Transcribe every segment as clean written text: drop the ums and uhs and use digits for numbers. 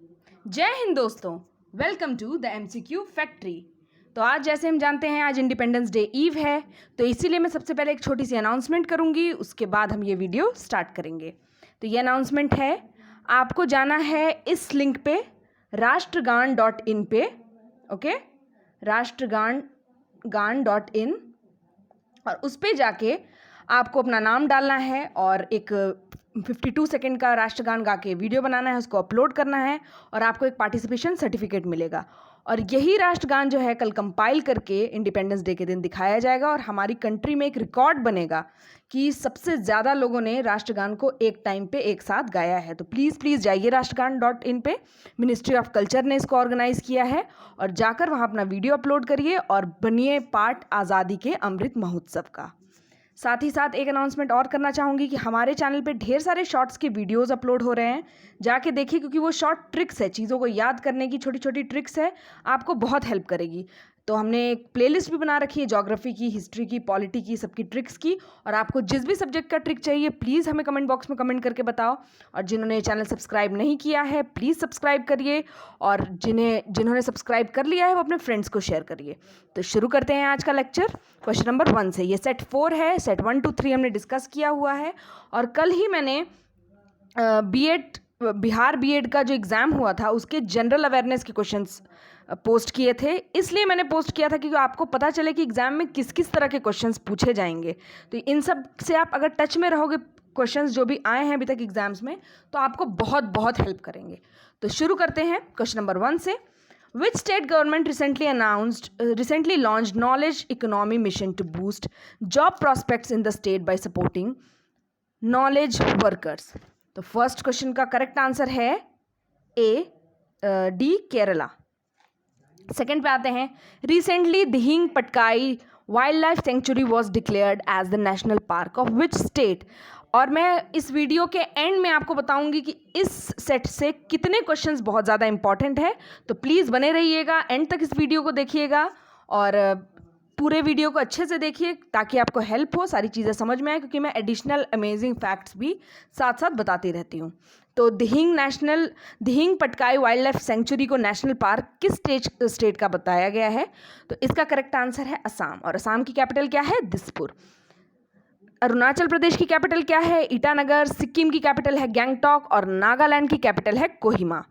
जय हिंद दोस्तों, welcome to the MCQ factory. तो आज जैसे हम जानते हैं आज इंडिपेंडेंस डे ईव है, तो इसीलिए मैं सबसे पहले एक छोटी सी अनाउंसमेंट करूंगी, उसके बाद हम ये वीडियो स्टार्ट करेंगे। तो ये अनाउंसमेंट है, आपको जाना है इस लिंक पे राष्ट्रगान.in पे, ओके, राष्ट्रगान.in, और उस पे जाके आपको अपना नाम डालना है और एक 52 सेकेंड का राष्ट्रगान गा के वीडियो बनाना है, उसको अपलोड करना है और आपको एक पार्टिसिपेशन सर्टिफिकेट मिलेगा। और यही राष्ट्रगान जो है कल कंपाइल करके इंडिपेंडेंस डे के दिन दिखाया जाएगा और हमारी कंट्री में एक रिकॉर्ड बनेगा कि सबसे ज़्यादा लोगों ने राष्ट्रगान को एक टाइम पे एक साथ गाया है। तो प्लीज़ जाइए राष्ट्रगान.in पे, मिनिस्ट्री ऑफ कल्चर ने इसको ऑर्गेनाइज़ किया है, और जाकर वहाँ अपना वीडियो अपलोड करिए और बनिए पार्ट आज़ादी के अमृत महोत्सव का। साथ ही साथ एक अनाउंसमेंट और करना चाहूँगी कि हमारे चैनल पे ढेर सारे शॉर्ट्स के वीडियोस अपलोड हो रहे हैं, जाके देखिए, क्योंकि वो शॉर्ट ट्रिक्स है, चीज़ों को याद करने की छोटी छोटी ट्रिक्स है, आपको बहुत हेल्प करेगी। तो हमने एक प्लेलिस्ट भी बना रखी है ज्योग्राफी की, हिस्ट्री की, पॉलिटी की, सबकी ट्रिक्स की, और आपको जिस भी सब्जेक्ट का ट्रिक चाहिए प्लीज़ हमें कमेंट बॉक्स में कमेंट करके बताओ। और जिन्होंने चैनल सब्सक्राइब नहीं किया है प्लीज़ सब्सक्राइब करिए, और जिन्होंने सब्सक्राइब कर लिया है वो अपने फ्रेंड्स को शेयर करिए। तो शुरू करते हैं आज का लेक्चर क्वेश्चन नंबर 1 से। ये सेट 4 है, सेट 1 to 3 हमने डिस्कस किया हुआ है, और कल ही मैंने बीएड बिहार बीएड का जो एग्ज़ाम हुआ था उसके जनरल अवेयरनेस के क्वेश्चंस पोस्ट किए थे। इसलिए मैंने पोस्ट किया था क्योंकि आपको पता चले कि एग्ज़ाम में किस किस तरह के क्वेश्चंस पूछे जाएंगे। तो इन सब से आप अगर टच में रहोगे, क्वेश्चंस जो भी आए हैं अभी तक एग्जाम्स में, तो आपको बहुत बहुत हेल्प करेंगे। तो शुरू करते हैं क्वेश्चन नंबर 1 से। Which state government recently launched Knowledge Economy Mission to boost job prospects in the state by supporting knowledge workers? तो फर्स्ट क्वेश्चन का करेक्ट आंसर है डी, केरला। सेकेंड पे आते हैं, recently Dihing Patkai wildlife sanctuary was declared as the national park of which state? और मैं इस video के एंड में आपको बताऊंगी कि इस सेट से कितने क्वेश्चंस बहुत ज़्यादा इंपॉर्टेंट है। तो प्लीज़ बने रहिएगा, एंड तक इस वीडियो को देखिएगा और पूरे वीडियो को अच्छे से देखिए ताकि आपको हेल्प हो, सारी चीज़ें समझ में आए, क्योंकि मैं एडिशनल अमेजिंग फैक्ट्स भी साथ साथ बताती रहती हूँ। तो Dihing Patkai wildlife century को नेशनल पार्क किस स्टेट का बताया गया है? तो इसका करेक्ट आंसर है असम, और असम की कैपिटल क्या है? दिसपुर। अरुणाचल प्रदेश की कैपिटल क्या है? ईटानगर। सिक्किम की कैपिटल है गैंगटॉक, और नागालैंड की कैपिटल है कोहिमा।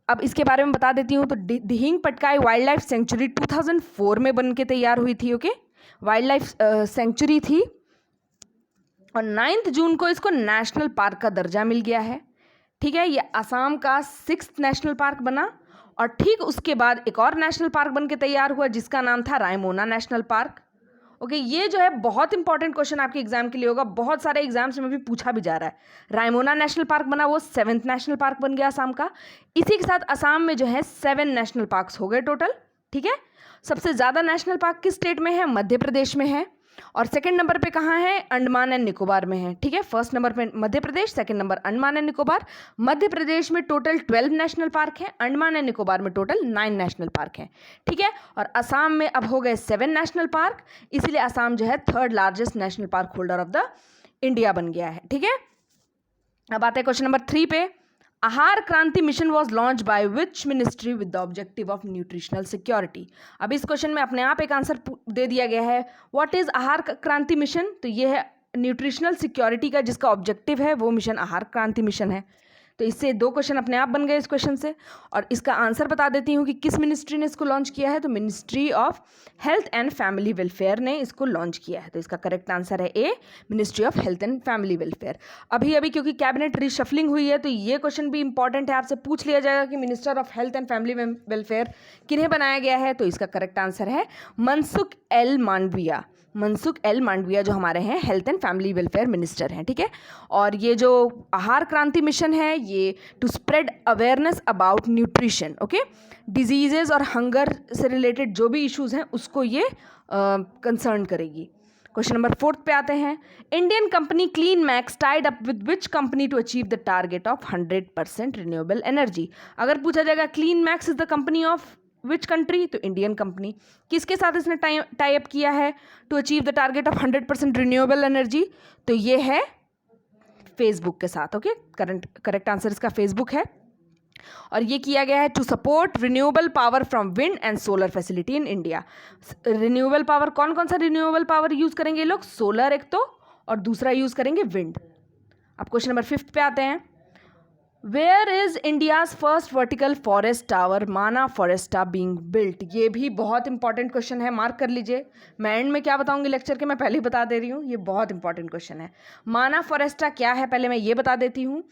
अब इसके बारे में बता देती हूँ। तो Dihing Patkai wildlife century 2004 में बन के तैयार हुई थी, ओके, वाइल्ड लाइफ सेंचुरी थी, और 9 जून को इसको नेशनल पार्क का दर्जा मिल गया है। ठीक है, ये असम का 6th नेशनल पार्क बना, और ठीक उसके बाद एक और नेशनल पार्क बन के तैयार हुआ जिसका नाम था रायमोना नेशनल पार्क। ओके, ये जो है बहुत इंपॉर्टेंट क्वेश्चन आपके एग्जाम के लिए होगा, बहुत सारे एग्जाम्स में भी पूछा भी जा रहा है। रायमोना नेशनल पार्क बना, वो 7th नेशनल पार्क बन गया असम का। इसी के साथ असम में जो है 7 नेशनल पार्क्स हो गए टोटल। ठीक है, सबसे ज़्यादा नेशनल पार्क किस स्टेट में है? मध्य प्रदेश में है। और सेकंड नंबर पे कहाँ है? अंडमान एंड निकोबार में है। ठीक है, फर्स्ट नंबर पे Madhya Pradesh, second number Andaman and Nicobar. Madhya Pradesh में टोटल 12 नेशनल पार्क है, अंडमान एंड निकोबार में टोटल 9 नेशनल पार्क हैं। ठीक है, और असम में अब हो गए 7 नेशनल पार्क, इसीलिए असम जो है 3rd largest national park holder of the India बन गया है। ठीक है, अब आते हैं क्वेश्चन नंबर 3 पे। आहार क्रांति mission was launch by which ministry with the objective of nutritional security? अब इस क्वेश्चन में अपने आप एक आंसर दे दिया गया है। व्हाट इज आहार क्रांति मिशन? तो ये है न्यूट्रिशनल सिक्योरिटी का जिसका ऑब्जेक्टिव है वो मिशन आहार क्रांति मिशन है। तो इससे 2 क्वेश्चन अपने आप बन गए इस क्वेश्चन से, और इसका आंसर बता देती हूँ कि किस मिनिस्ट्री ने इसको लॉन्च किया है। तो ministry of health and family welfare ने इसको लॉन्च किया है। तो इसका करेक्ट आंसर है A, ministry of health and family welfare. अभी क्योंकि कैबिनेट रिशफलिंग हुई है तो ये क्वेश्चन भी इंपॉर्टेंट है, आपसे पूछ लिया जाएगा कि minister of health and family welfare किन्हें बनाया गया है। तो इसका करेक्ट आंसर है मनसुख एल मांडविया। मनसुख एल मांडविया जो हमारे हैं health and family welfare minister हैं। ठीक है, और ये जो आहार क्रांति मिशन है ये to spread awareness about nutrition, okay, diseases और हंगर से रिलेटेड जो भी इश्यूज हैं उसको ये कंसर्न करेगी। क्वेश्चन नंबर 4 पे आते हैं। Indian company Clean Max tied up with which company to achieve the target of 100% renewable energy? अगर पूछा जाएगा Clean Max is the company of which country, तो इंडियन कंपनी। किसके साथ इसने टाई अप किया है to achieve the target of 100% renewable energy? तो ये है फेसबुक के साथ। ओके, करेक्ट आंसर इसका फेसबुक है। और ये किया गया है to support renewable power from wind and solar facility in India. Renewable power, कौन कौन सा रिन्यूएबल पावर यूज़ करेंगे ये लोग? सोलर एक तो, और दूसरा यूज़ करेंगे विंड। अब क्वेश्चन नंबर 5 पे आते हैं। Where is India's first vertical forest tower माना फॉरेस्टा बीइंग बिल्ट? ये भी बहुत इंपॉर्टेंट क्वेश्चन है, मार्क कर लीजिए। मैं एंड में क्या बताऊंगी लेक्चर के, मैं पहले ही बता दे रही हूँ, ये बहुत इंपॉर्टेंट क्वेश्चन है। माना फॉरेस्टा क्या है पहले मैं ये बता देती हूँ,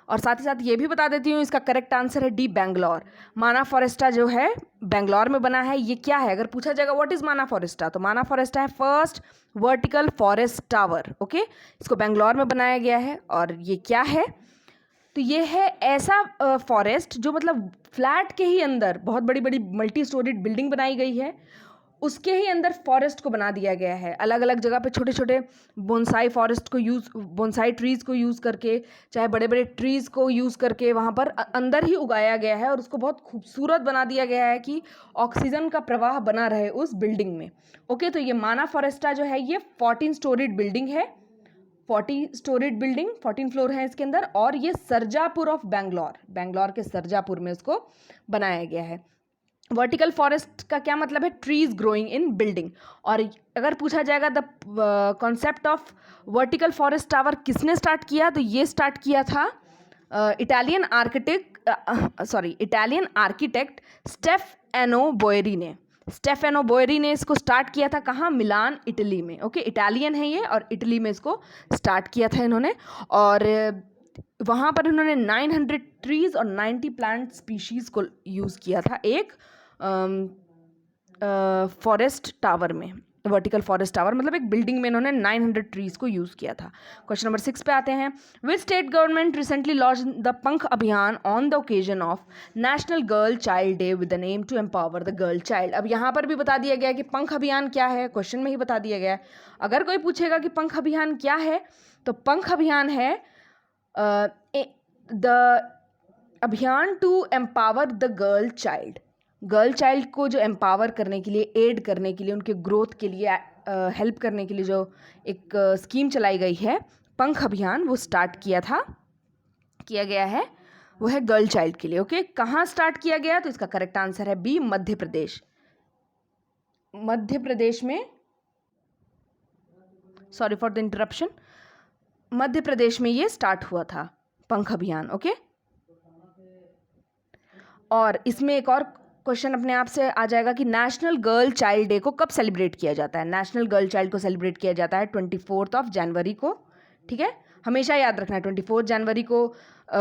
और साथ ही साथ ये भी बता देती हूँ इसका करेक्ट आंसर है डी, बैंगलोर। माना फॉरेस्टा जो है बैंगलोर में बना है। ये क्या है अगर पूछा जाएगा व्हाट इज माना फॉरेस्टा, तो माना फॉरेस्टा है first vertical forest tower. Okay, इसको बैंगलोर में बनाया गया है। और ये क्या है? तो ये है ऐसा फॉरेस्ट जो मतलब फ्लैट के ही अंदर बहुत बड़ी बड़ी मल्टी स्टोरीड बिल्डिंग बनाई गई है, उसके ही अंदर फॉरेस्ट को बना दिया गया है। अलग अलग जगह पे छोटे छोटे बोनसाई फॉरेस्ट को बोनसाई ट्रीज़ को यूज़ करके, चाहे बड़े बड़े ट्रीज़ को यूज़ करके वहाँ पर अंदर ही उगाया गया है, और उसको बहुत खूबसूरत बना दिया गया है कि ऑक्सीजन का प्रवाह बना रहे उस बिल्डिंग में। ओके, तो ये माना फॉरेस्टा जो है ये 14 स्टोरीड बिल्डिंग है, 40 स्टोरीड बिल्डिंग, 14 फ्लोर है इसके अंदर, और ये सरजापुर ऑफ बैंगलोर, बैंगलोर के सरजापुर में इसको बनाया गया है। वर्टिकल फॉरेस्ट का क्या मतलब है? Trees growing in building. और अगर पूछा जाएगा the concept of vertical forest tower किसने स्टार्ट किया, तो ये स्टार्ट किया था इटालियन आर्किटेक्ट स्टेफेनो बोएरी ने। स्टेफेनो बोएरी ने इसको स्टार्ट किया था कहाँ? मिलान, इटली में। ओके, इटालियन है ये, और इटली में इसको स्टार्ट किया था इन्होंने। और वहाँ पर इन्होंने 900 ट्रीज़ और 90 प्लांट स्पीशीज़ को यूज़ किया था एक फॉरेस्ट टावर में। वर्टिकल फॉरेस्ट टावर मतलब एक बिल्डिंग में इन्होंने 900 ट्रीज़ को यूज़ किया था। क्वेश्चन नंबर 6 पे आते हैं। Which state government recently launch the Pankh Abhiyan on the occasion of national girl child day with the name to empower the girl child? अब यहाँ पर भी बता दिया गया कि पंख अभियान क्या है, क्वेश्चन में ही बता दिया गया है। अगर कोई पूछेगा कि पंख अभियान क्या है, तो पंख अभियान है the abhiyan to empower the girl child. Girl child को जो एम्पावर करने के लिए, एड करने के लिए, उनके ग्रोथ के लिए हेल्प करने के लिए जो एक स्कीम चलाई गई है पंख अभियान, वो स्टार्ट किया गया है, वो है गर्ल चाइल्ड के लिए। ओके, कहाँ स्टार्ट किया गया? तो इसका करेक्ट आंसर है बी, मध्य प्रदेश। मध्य प्रदेश में, सॉरी फॉर द इंटरप्शन, मध्य प्रदेश में ये स्टार्ट हुआ था पंख अभियान। ओके, और इसमें एक और क्वेश्चन अपने आप से आ जाएगा कि नेशनल गर्ल चाइल्ड डे को कब सेलिब्रेट किया जाता है? नेशनल गर्ल चाइल्ड को सेलिब्रेट किया जाता है 24 जनवरी को। ठीक है, हमेशा याद रखना है 24 जनवरी को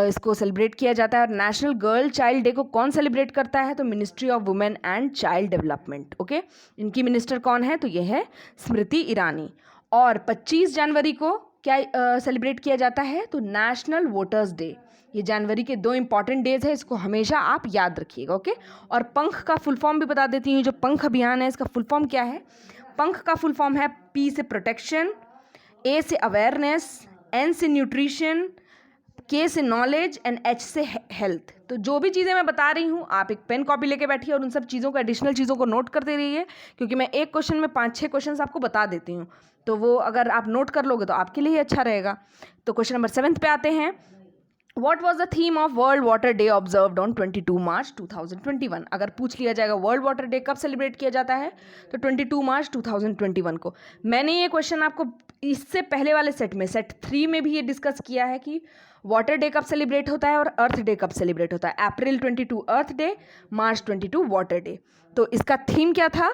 इसको सेलिब्रेट किया जाता है। और नेशनल गर्ल चाइल्ड डे को कौन सेलिब्रेट करता है? तो ministry of women and child development. Okay, इनकी मिनिस्टर कौन है? तो ये है स्मृति ईरानी। और 25 जनवरी को क्या सेलिब्रेट किया जाता है? तो नेशनल वोटर्स डे। ये जनवरी के 2 इंपॉर्टेंट डेज है, इसको हमेशा आप याद रखिएगा। ओके, और पंख का फुल फॉर्म भी बता देती हूँ। जो पंख अभियान है इसका फुल फॉर्म क्या है? पंख का फुल फॉर्म है पी से प्रोटेक्शन, ए से अवेयरनेस, एन से न्यूट्रिशन, के से नॉलेज एंड एच से हेल्थ। तो जो भी चीज़ें मैं बता रही हूँ आप एक पेन कॉपी लेके बैठिए और उन सब चीज़ों को, एडिशनल चीज़ों को नोट करते रहिए, क्योंकि मैं एक क्वेश्चन में 5-6 क्वेश्चंस आपको बता देती हूँ, तो वो अगर आप नोट कर लोगे तो आपके लिए अच्छा रहेगा। तो क्वेश्चन नंबर 7 पे आते हैं। What was the theme of World Water Day observed on 22 मार्च 2021? अगर पूछ लिया जाएगा वर्ल्ड वाटर डे कब सेलिब्रेट किया जाता है, तो 22 मार्च 2021 को। मैंने ये क्वेश्चन आपको इससे पहले वाले सेट में, सेट 3 में भी ये डिस्कस किया है कि वाटर डे कब सेलिब्रेट होता है और अर्थ डे कब सेलिब्रेट होता है। अप्रैल 22 अर्थ डे, मार्च 22 वाटर डे। तो इसका थीम क्या था?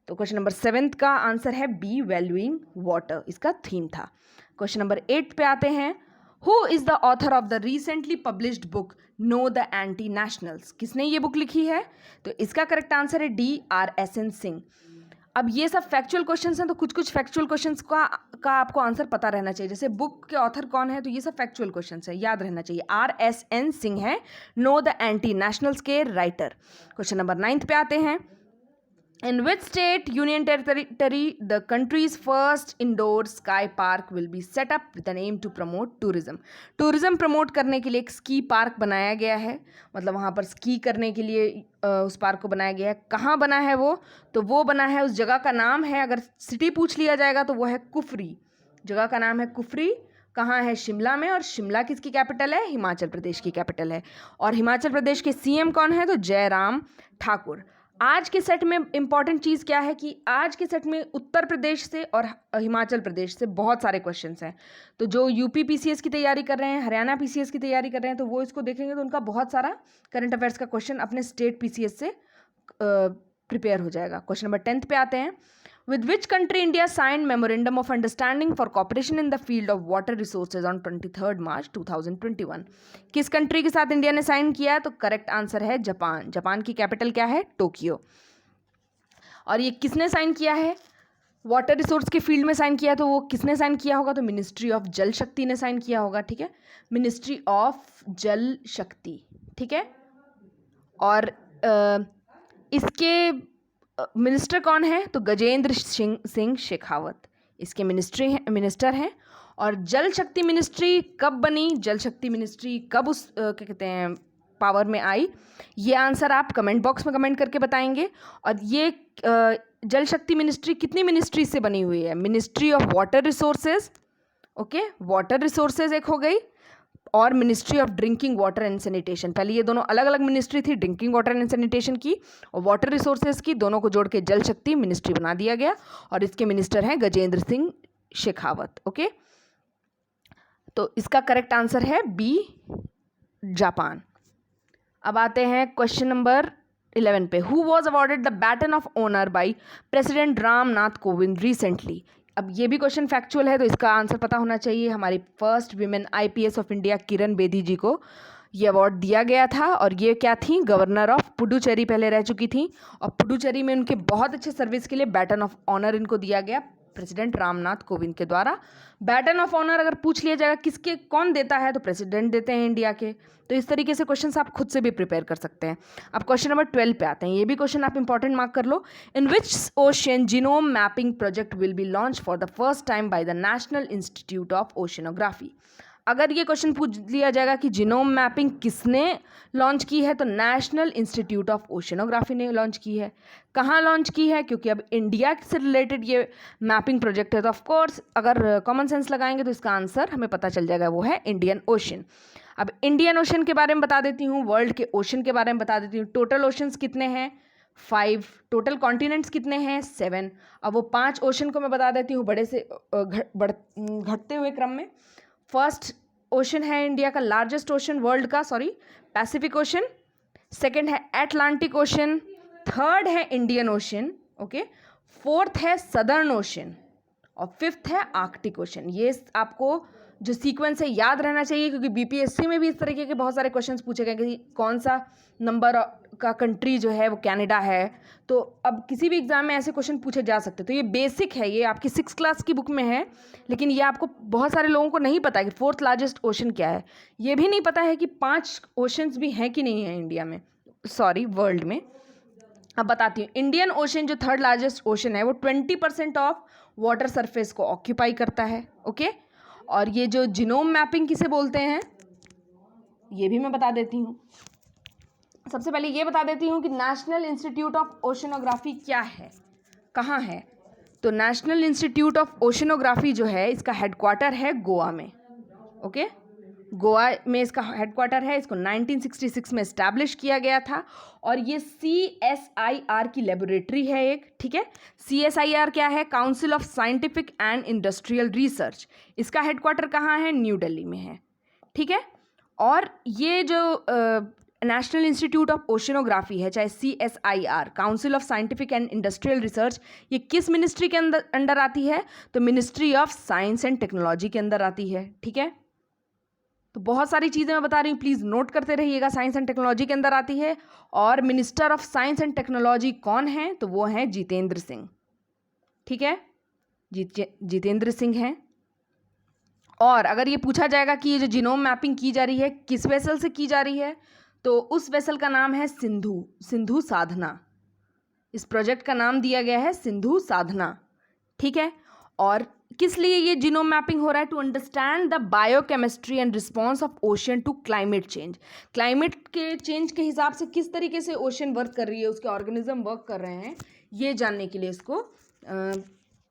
तो क्वेश्चन नंबर 7 का आंसर है बी, वैल्यूइंग वाटर, इसका थीम था। क्वेश्चन नंबर 8 पे आते हैं। Who is the author of the recently published book Know the Anti-Nationals? किसने ये बुक लिखी है? तो इसका करेक्ट आंसर है डी, R.S.N. सिंह। अब ये सब फैक्चुअल क्वेश्चंस हैं, तो कुछ कुछ फैक्चुअल क्वेश्चंस का आपको आंसर पता रहना चाहिए। जैसे बुक के ऑथर कौन है, तो ये सब फैक्चुअल क्वेश्चंस है, याद रहना चाहिए। R.S.N. सिंह है नो द एंटी नेशनल्स के राइटर। क्वेश्चन नंबर 9 पे आते हैं। In which state, union territory, the country's first indoor sky park will be set up with an aim to promote tourism? Tourism promote करने के लिए एक ski park बनाया गया है, मतलब वहाँ पर स्की करने के लिए उस पार्क को बनाया गया है। कहाँ बना है वो? तो वो बना है, उस जगह का नाम है, अगर सिटी पूछ लिया जाएगा तो वो है कुफरी। जगह का नाम है कुफरी, कहाँ है? शिमला में। और शिमला किसकी कैपिटल है? हिमाचल प्रदेश की कैपिटल है। और हिमाचल प्रदेश के सीएम कौन है? तो जयराम ठाकुर। आज के सेट में इंपॉर्टेंट चीज़ क्या है कि आज के सेट में उत्तर प्रदेश से और हिमाचल प्रदेश से बहुत सारे क्वेश्चंस हैं। तो जो यूपी पीसीएस की तैयारी कर रहे हैं, हरियाणा पीसीएस की तैयारी कर रहे हैं, तो वो इसको देखेंगे तो उनका बहुत सारा करंट अफेयर्स का क्वेश्चन अपने स्टेट पीसीएस से प्रिपेयर हो जाएगा। क्वेश्चन नंबर 10 पे आते हैं। With which country India signed Memorandum of Understanding for Cooperation in the Field of Water Resources on 23rd March 2021? किस कंट्री के साथ इंडिया ने साइन किया? तो करेक्ट आंसर है जापान। जापान की कैपिटल क्या है? टोक्यो। और ये किसने साइन किया है? वाटर रिसोर्स के फील्ड में साइन किया, तो वो किसने साइन किया होगा? तो मिनिस्ट्री ऑफ जल शक्ति ने साइन किया होगा। ठीक है, मिनिस्ट्री ऑफ जल शक्ति। ठीक है, और इसके मिनिस्टर कौन है? तो गजेंद्र सिंह शेखावत इसके मिनिस्टर हैं। और जल शक्ति मिनिस्ट्री कब बनी? जल शक्ति मिनिस्ट्री कब क्या कहते हैं पावर में आई? ये आंसर आप कमेंट बॉक्स में कमेंट करके बताएंगे। और ये जल शक्ति मिनिस्ट्री कितनी मिनिस्ट्री से बनी हुई है? Ministry of water resources, okay, water resources एक हो गई, और ministry of drinking water and sanitation. पहले ये दोनों अलग अलग मिनिस्ट्री थी, ड्रिंकिंग वाटर एंड सैनिटेशन की और वाटर रिसोर्सेज की, दोनों को जोड़ के जल शक्ति मिनिस्ट्री बना दिया गया। और इसके मिनिस्टर हैं गजेंद्र सिंह शेखावत। ओके, तो इसका करेक्ट आंसर है बी, जापान। अब आते हैं क्वेश्चन नंबर 11 पे। Who was awarded the baton of honour by president Ramnath Kovind recently? अब ये भी क्वेश्चन फैक्चुअल है, तो इसका आंसर पता होना चाहिए। हमारी first women IPS of India Kiran Bedi ji को ये अवार्ड दिया गया था। और ये क्या थी? गवर्नर ऑफ पुडुचेरी पहले रह चुकी थी, और पुडुचेरी में उनके बहुत अच्छे सर्विस के लिए बैटन ऑफ ऑनर इनको दिया गया प्रेसिडेंट रामनाथ कोविंद के द्वारा। बैटन ऑफ ऑनर अगर पूछ लिया जाएगा किसके, कौन देता है, तो प्रेसिडेंट देते हैं इंडिया के। तो इस तरीके से क्वेश्चन आप खुद से भी प्रिपेयर कर सकते हैं। अब क्वेश्चन नंबर 12 पे आते हैं। ये भी क्वेश्चन आप इंपॉर्टेंट मार्क कर लो। In which ocean genome mapping project will be launch for the first time by the national institute of oceanography? अगर ये क्वेश्चन पूछ लिया जाएगा कि जीनोम मैपिंग किसने लॉन्च की है, तो नेशनल इंस्टीट्यूट ऑफ ओशनोग्राफी ने लॉन्च की है। कहाँ लॉन्च की है? क्योंकि अब इंडिया से रिलेटेड ये मैपिंग प्रोजेक्ट है, तो ऑफ कोर्स अगर कॉमन सेंस लगाएंगे तो इसका आंसर हमें पता चल जाएगा, वो है इंडियन ओशन। अब इंडियन ओशन के बारे में बता देती हूँ, वर्ल्ड के ओशन के बारे में बता देती हूँ। टोटल ओशंस कितने हैं? 5। टोटल कॉन्टिनेंट्स कितने हैं? 7। अब वो 5 ओशन को मैं बता देती हूँ बड़े से घटते हुए क्रम में। फर्स्ट ओशन है इंडिया का लार्जेस्ट ओशन वर्ल्ड का, पैसिफिक ओशन। सेकंड है अटलांटिक ओशन। थर्ड है इंडियन ओशन, ओके। फोर्थ है सदर्न ओशन, और फिफ्थ है आर्कटिक ओशन। ये आपको जो सीक्वेंस है याद रहना चाहिए, क्योंकि बीपीएससी में भी इस तरीके के बहुत सारे क्वेश्चंस पूछे गए कि कौन सा नंबर का कंट्री जो है वो कनाडा है। तो अब किसी भी एग्जाम में ऐसे क्वेश्चन पूछे जा सकते हैं। तो ये बेसिक है, ये आपकी 6th क्लास की बुक में है, लेकिन ये आपको बहुत सारे लोगों को नहीं पता है कि 4th लार्जेस्ट ओशन क्या है। ये भी नहीं पता है कि 5 ओशंस भी हैं कि नहीं है इंडिया में, वर्ल्ड में। अब बताती हूँ, इंडियन ओशन जो 3rd लार्जेस्ट ओशन है वो 20% ऑफ वाटर सरफेस को ऑक्यूपाई करता है, ओके। और ये जो जीनोम मैपिंग किसे बोलते हैं ये भी मैं बता देती हूँ। सबसे पहले ये बता देती हूँ कि नेशनल इंस्टीट्यूट ऑफ ओशनोग्राफी क्या है, कहाँ है। तो नेशनल इंस्टीट्यूट ऑफ ओशनोग्राफी जो है इसका हेडक्वार्टर है गोवा में, ओके। गोवा में इसका हेडक्वार्टर है। इसको 1966 में इस्टेब्लिश किया गया था, और ये CSIR की लेबोरेटरी है एक, ठीक है। CSIR क्या है? Council of scientific and industrial research. इसका हेडक्वार्टर कहाँ है? न्यू दिल्ली में है, ठीक है। और ये जो नेशनल इंस्टीट्यूट ऑफ ओशनोग्राफी है, चाहे CSIR council of scientific and industrial research, ये किस मिनिस्ट्री के अंडर आती है? तो ministry of science and technology के अंदर आती है, ठीक है। तो बहुत सारी चीज़ें मैं बता रही हूँ, प्लीज़ नोट करते रहिएगा। साइंस एंड टेक्नोलॉजी के अंदर आती है। और minister of science and technology कौन है? तो वो हैं जितेंद्र सिंह, ठीक है। जितेंद्र सिंह हैं। और अगर ये पूछा जाएगा कि ये जो जीनोम मैपिंग की जा रही है किस वेसल से की जा रही है, तो उस वेसल का नाम है सिंधु साधना। इस प्रोजेक्ट का नाम दिया गया है सिंधु साधना, ठीक है। और किस लिए ये जीनोम मैपिंग हो रहा है? To understand the biochemistry and response of ocean to climate change. Climate के चेंज के हिसाब से किस तरीके से ओशन वर्क कर रही है, उसके ऑर्गेनिज्म वर्क कर रहे हैं, ये जानने के लिए इसको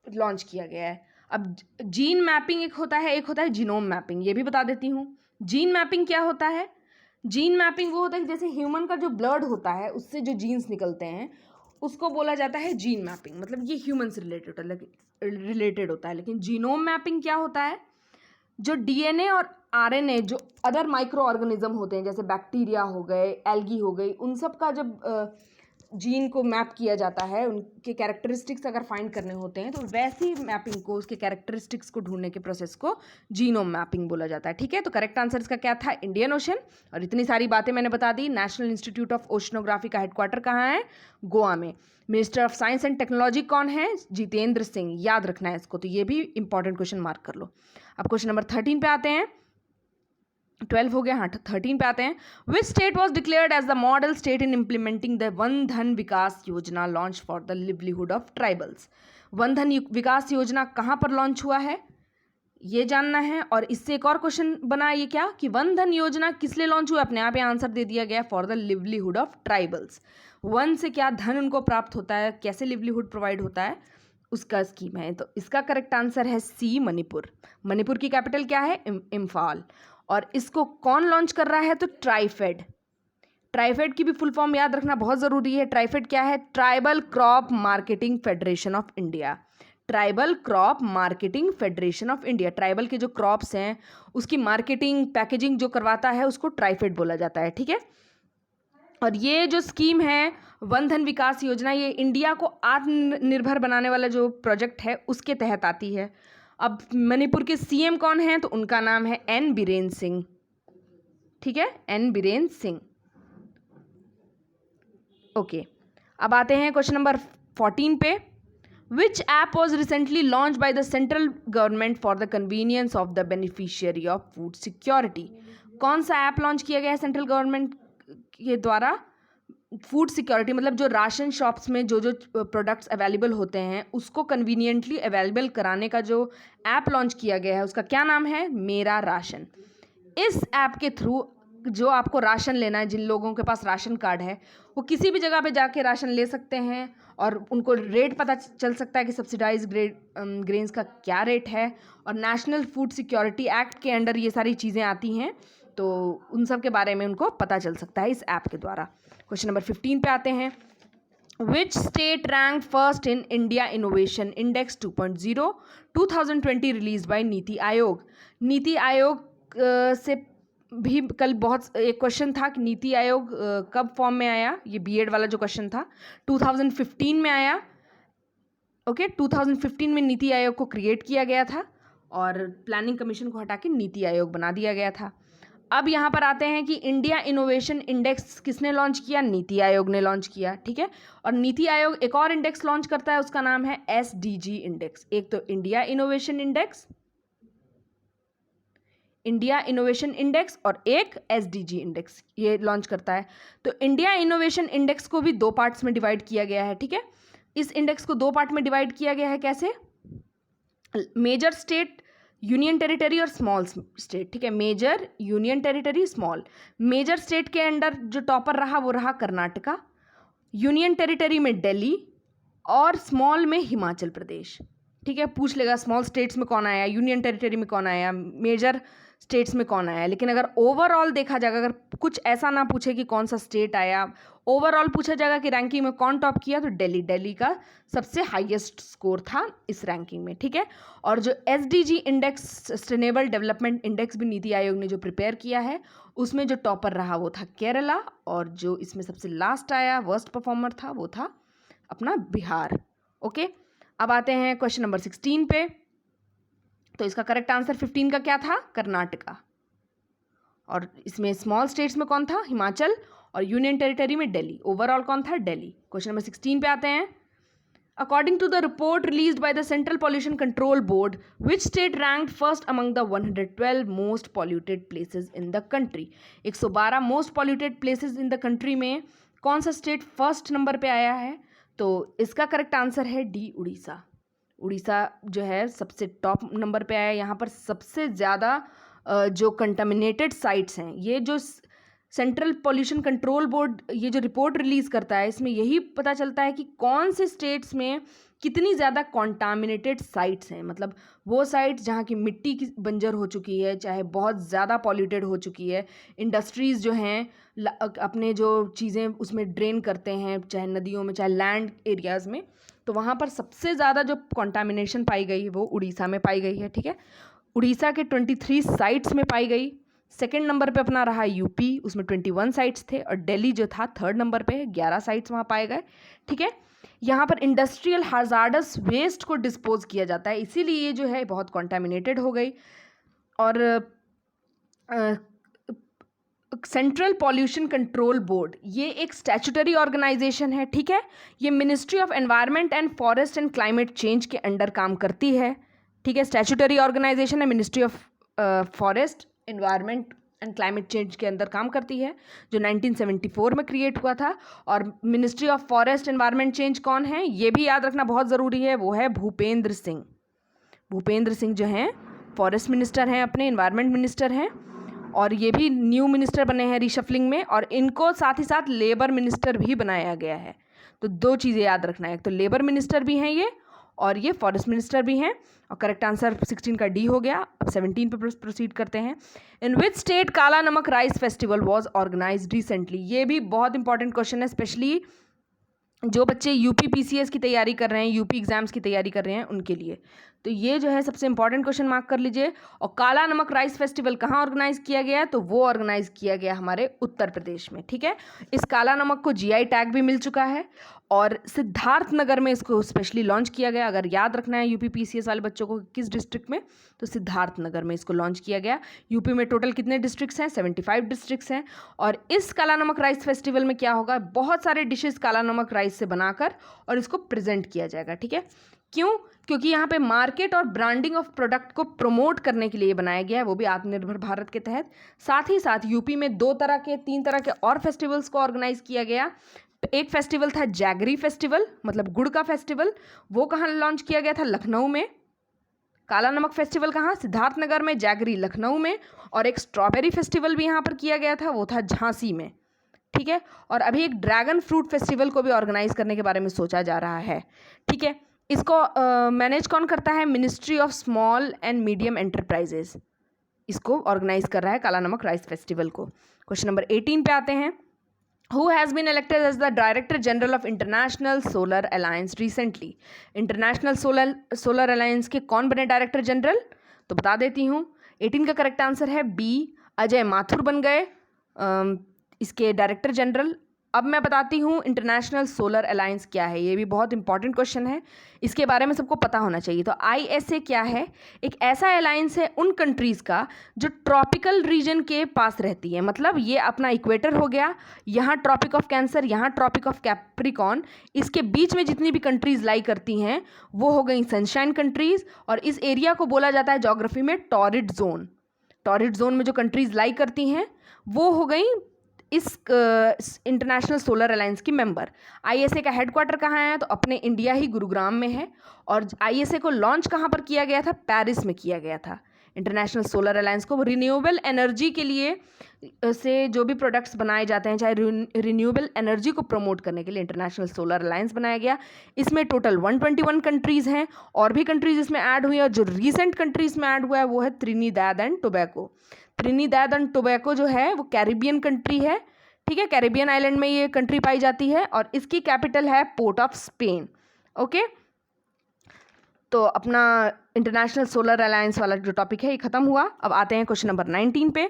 लॉन्च किया गया है। अब जीन मैपिंग एक होता है जीनोम मैपिंग, ये भी बता देती हूँ। जीन मैपिंग क्या होता है? जीन मैपिंग वो होता है कि जैसे ह्यूमन का जो ब्लड होता है उससे जो जीन्स निकलते हैं उसको बोला जाता है जीन मैपिंग, मतलब ये ह्यूमन से रिलेटेड होता है। लेकिन जीनोम मैपिंग क्या होता है? जो डीएनए और आरएनए जो अदर माइक्रो ऑर्गेनिज्म होते हैं जैसे बैक्टीरिया हो गए, एल्गी हो गई, उन सब का जब जीन को मैप किया जाता है, उनके कैरेक्टरिस्टिक्स अगर फाइंड करने होते हैं तो वैसी मैपिंग को, उसके कैरेक्टरिस्टिक्स को ढूंढने के प्रोसेस को जीनोम मैपिंग बोला जाता है। ठीक है, तो करेक्ट आंसर इसका क्या था? Indian ocean. और इतनी सारी बातें मैंने बता दी। नेशनल इंस्टीट्यूट ऑफ ओशनोग्राफी का हेडक्वार्टर कहाँ है? गोवा में। Minister of science and technology कौन है? जितेंद्र सिंह। याद रखना है इसको, तो ये भी इंपॉर्टेंट क्वेश्चन मार्क कर लो। अब क्वेश्चन नंबर 13 पे आते हैं। 12 हो गया, हाँ 13 पे आते हैं। Which state was declared as the model state in implementing the Van Dhan Vikas Yojana launch for the livelihood of tribals? Van Dhan Vikas योजना कहाँ पर लॉन्च हुआ है ये जानना है। और इससे एक और क्वेश्चन बना, ये क्या कि वन धन योजना किस लिए लॉन्च हुआ? अपने आप यहाँ आंसर दे दिया गया, for the livelihood of tribals. One से क्या धन उनको प्राप्त होता है, कैसे लिवलीहुड प्रोवाइड होता है, उसका स्कीम है। तो इसका करेक्ट आंसर है सी, मणिपुर। मणिपुर की कैपिटल क्या है? इम्फाल। और इसको कौन लॉन्च कर रहा है? तो ट्राइफेड। ट्राइफेड की भी फुल फॉर्म याद रखना बहुत ज़रूरी है। ट्राइफेड क्या है? Tribal crop marketing federation of India. Tribal crop marketing federation of India. Tribal के जो क्रॉप्स हैं उसकी मार्केटिंग, पैकेजिंग जो करवाता है उसको ट्राइफेड बोला जाता है। ठीक है, और ये जो स्कीम है वन धन विकास योजना, ये इंडिया को आत्मनिर्भर बनाने वाला जो प्रोजेक्ट है उसके तहत आती है। अब मणिपुर के सीएम कौन हैं? तो उनका नाम है एन बीरेन सिंह। ठीक है, एन बीरेन सिंह। ओके, अब आते हैं क्वेश्चन नंबर 14 पे। विच app was recently launch bye the central government for the convenience of the beneficiary of food security? कौन सा ऐप लॉन्च किया गया है सेंट्रल गवर्नमेंट के द्वारा? फूड सिक्योरिटी मतलब जो राशन शॉप्स में जो जो प्रोडक्ट्स अवेलेबल होते हैं उसको कन्वीनियंटली अवेलेबल कराने का जो ऐप लॉन्च किया गया है उसका क्या नाम है? मेरा राशन। इस ऐप के थ्रू जो आपको राशन लेना है, जिन लोगों के पास राशन कार्ड है वो किसी भी जगह पे जाके राशन ले सकते हैं और उनको रेट पता चल सकता है कि सब्सिडाइज ग्रेन्स का क्या रेट है। और नेशनल फूड सिक्योरिटी एक्ट के अंडर ये सारी चीज़ें आती हैं, तो उन सब के बारे में उनको पता चल सकता है इस ऐप के द्वारा। क्वेश्चन नंबर 15 पे आते हैं। Which state rank first in India innovation index 2.0 2020 release by NITI Aayog? NITI Aayog से भी कल बहुत एक क्वेश्चन था कि नीति आयोग कब फॉर्म में आया? ये बीएड वाला जो क्वेश्चन था 2015 में आया। ओके, 2015 में नीति आयोग को क्रिएट किया गया था और प्लानिंग कमीशन को हटा के नीति आयोग बना दिया गया था। अब यहाँ पर आते हैं कि इंडिया इनोवेशन इंडेक्स किसने लॉन्च किया? नीति आयोग ने लॉन्च किया। ठीक है, और नीति आयोग एक और इंडेक्स लॉन्च करता है, उसका नाम है SDG इंडेक्स। एक तो India innovation index, India innovation index, और एक SDG इंडेक्स ये लॉन्च करता है। तो इंडिया इनोवेशन इंडेक्स को भी दो पार्ट्स में डिवाइड किया गया है। ठीक है, इस इंडेक्स को दो पार्ट में डिवाइड किया गया है। कैसे? मेजर स्टेट, यूनियन टेरिटरी और स्मॉल स्टेट। ठीक है, major, union territory, small. Major state के अंडर जो टॉपर रहा वो रहा कर्नाटका, यूनियन टेरिटरी में दिल्ली और स्मॉल में हिमाचल प्रदेश। ठीक है, पूछ लेगा स्मॉल स्टेट्स में कौन आया, यूनियन टेरिटरी में कौन आया, मेजर स्टेट्स में कौन आया। लेकिन अगर ओवरऑल देखा जाएगा, अगर कुछ ऐसा ना पूछे कि कौन सा स्टेट आया, ओवरऑल पूछा जाएगा कि रैंकिंग में कौन टॉप किया, तो दिल्ली का सबसे हाईएस्ट स्कोर था इस रैंकिंग में। ठीक है, और जो SDG index, sustainable development index भी नीति आयोग ने जो प्रिपेयर किया है उसमें जो टॉपर रहा वो था केरला, और जो इसमें सबसे लास्ट आया, वर्स्ट परफॉर्मर था, वो था अपना बिहार। ओके, अब आते हैं क्वेश्चन नंबर 16 पे। तो इसका करेक्ट आंसर 15 का क्या था? कर्नाटका। और इसमें स्मॉल स्टेट्स में कौन था? हिमाचल, और यूनियन टेरिटरी में दिल्ली। ओवरऑल कौन था? दिल्ली। क्वेश्चन नंबर 16 पे आते हैं। According to the report released by the central pollution control board, which state ranked first among the 112 most polluted places in the country? 112 most polluted places in the country में कौन सा state first number पे आया है? तो इसका correct answer है D, Orissa. Orissa जो है सबसे टॉप नंबर पे आया। यहाँ पर सबसे ज़्यादा जो कंटामिनेटेड साइट्स हैं, ये जो सेंट्रल पॉल्यूशन कंट्रोल बोर्ड ये जो रिपोर्ट रिलीज़ करता है, इसमें यही पता चलता है कि कौन से स्टेट्स में कितनी ज़्यादा कॉन्टामिनेटेड साइट्स हैं, मतलब वो साइट्स जहाँ की मिट्टी की बंजर हो चुकी है, चाहे बहुत ज़्यादा पॉल्यूटेड हो चुकी है, इंडस्ट्रीज़ जो हैं अपने जो चीज़ें उसमें ड्रेन करते हैं, चाहे नदियों में चाहे लैंड एरियाज़ में, तो वहाँ पर सबसे ज़्यादा जो कॉन्टामिनेशन पाई गई वो उड़ीसा में पाई गई है। ठीक है, उड़ीसा के 23 साइट्स में पाई गई। सेकेंड नंबर पे अपना रहा यूपी, उसमें 21 साइट्स थे, और दिल्ली जो था थर्ड नंबर पे, 11 साइट्स वहाँ पाए गए। ठीक है, यहाँ पर इंडस्ट्रियल हाजार्डस वेस्ट को डिस्पोज किया जाता है, इसीलिए ये जो है बहुत कॉन्टामिनेटेड हो गई। और सेंट्रल पॉल्यूशन कंट्रोल बोर्ड ये एक स्टैट्यूटरी ऑर्गेनाइजेशन है। ठीक है, ये ministry of environment and forest and climate change के अंडर काम करती है। ठीक है, स्टैट्यूटरी ऑर्गेनाइजेशन है, ministry of forest environment and climate change के अंदर काम करती है, जो 1974 में क्रिएट हुआ था। और ministry of forest environment change कौन है ये भी याद रखना बहुत ज़रूरी है, वो है भूपेंद्र सिंह। भूपेंद्र सिंह जो हैं फॉरेस्ट मिनिस्टर हैं, अपने एनवायरनमेंट मिनिस्टर हैं, और ये भी न्यू मिनिस्टर बने हैं रिशफलिंग में, और इनको साथ ही साथ लेबर मिनिस्टर भी बनाया गया है। तो दो चीज़ें याद रखना है, एक तो लेबर मिनिस्टर भी हैं ये, और ये फॉरेस्ट मिनिस्टर भी हैं। और करेक्ट आंसर 16 का डी हो गया। अब 17 पे प्रोसीड करते हैं। इन which state Kala Namak rice festival was organised recently. ये भी बहुत इंपॉर्टेंट क्वेश्चन है, स्पेशली जो बच्चे यूपी पीसीएस की तैयारी कर रहे हैं, यूपी एग्जाम्स की तैयारी कर रहे हैं, उनके लिए तो ये जो है सबसे इंपॉर्टेंट क्वेश्चन मार्क कर लीजिए। और काला नमक राइस फेस्टिवल कहाँ ऑर्गेनाइज किया गया है, तो वो ऑर्गेनाइज किया गया हमारे उत्तर प्रदेश में। ठीक है, इस काला नमक को जीआई टैग भी मिल चुका है, और सिद्धार्थनगर में इसको स्पेशली लॉन्च किया गया। अगर याद रखना है यूपी पीसीएस वाले बच्चों को किस डिस्ट्रिक्ट में, तो सिद्धार्थनगर में इसको लॉन्च किया गया। यूपी में टोटल कितने डिस्ट्रिक्ट्स हैं, 75 डिस्ट्रिक्ट्स हैं। और इस काला नमक राइस फेस्टिवल में क्या होगा, बहुत सारे डिशेस काला नमक राइस से बनाकर और इसको प्रेजेंट किया जाएगा। ठीक है, क्यों, क्योंकि यहाँ पे मार्केट और ब्रांडिंग ऑफ प्रोडक्ट को प्रमोट करने के लिए बनाया गया है, वो भी आत्मनिर्भर भारत के तहत। साथ ही साथ यूपी में 3 तरह के और फेस्टिवल्स को ऑर्गेनाइज किया गया। एक फेस्टिवल था जैगरी फेस्टिवल, मतलब गुड़ का फेस्टिवल, वो कहाँ लॉन्च किया गया था, लखनऊ में। काला नमक फेस्टिवल कहाँ, सिद्धार्थनगर में, जैगरी लखनऊ में। और एक स्ट्रॉबेरी फेस्टिवल भी यहाँ पर किया गया था, वो था झांसी में। ठीक है, और अभी एक ड्रैगन फ्रूट फेस्टिवल को भी ऑर्गेनाइज करने के बारे में सोचा जा रहा है। ठीक है, इसको मैनेज कौन करता है, ministry of small and medium enterprises इसको ऑर्गेनाइज कर रहा है काला नमक राइस फेस्टिवल को। क्वेश्चन नंबर 18 पे आते हैं। Who has been elected as the Director General of International Solar Alliance recently? International Solar Alliance के कौन बने डायरेक्टर जनरल, तो बता देती हूँ। 18 का करेक्ट आंसर है बी, अजय माथुर बन गए इसके डायरेक्टर जनरल। अब मैं बताती हूँ इंटरनेशनल सोलर अलायंस क्या है, ये भी बहुत इंपॉर्टेंट क्वेश्चन है, इसके बारे में सबको पता होना चाहिए। तो ISA क्या है, एक ऐसा अलायंस है उन कंट्रीज़ का जो ट्रॉपिकल रीजन के पास रहती है, मतलब ये अपना इक्वेटर हो गया, यहाँ ट्रॉपिक ऑफ कैंसर, यहाँ ट्रॉपिक ऑफ कैप्रिकॉन, इसके बीच में जितनी भी कंट्रीज़ लाई करती हैं वो हो गई सनशाइन कंट्रीज़। और इस एरिया को बोला जाता है जोग्राफी में टॉरिड जोन। टॉरिड जोन में जो कंट्रीज़ लाई करती हैं वो हो गई इस इंटरनेशनल सोलर अलायंस की मेंबर। ISA का हेडक्वार्टर कहाँ है, तो अपने इंडिया ही गुरुग्राम में है। और ISA को लॉन्च कहाँ पर किया गया था, पेरिस में किया गया था। इंटरनेशनल सोलर अलायंस को रिन्यूएबल एनर्जी के लिए से जो भी प्रोडक्ट्स बनाए जाते हैं, चाहे रिन्यूएबल एनर्जी को प्रमोट करने के लिए इंटरनेशनल सोलर अलायंस बनाया गया। इसमें टोटल 121 कंट्रीज़ हैं, और भी कंट्रीज़ इसमें ऐड हुई है, और जो रिसेंट कंट्रीज़ में ऐड हुआ है वो है Trinidad and tobacco. Trinidad and tobacco जो है वो कैरिबियन कंट्री है। ठीक है, कैरिबियन आइलैंड में ये कंट्री पाई जाती है, और इसकी कैपिटल है पोर्ट ऑफ स्पेन। ओके, तो अपना इंटरनेशनल सोलर अलायंस वाला जो टॉपिक है ये खत्म हुआ। अब आते हैं क्वेश्चन नंबर 19 पे।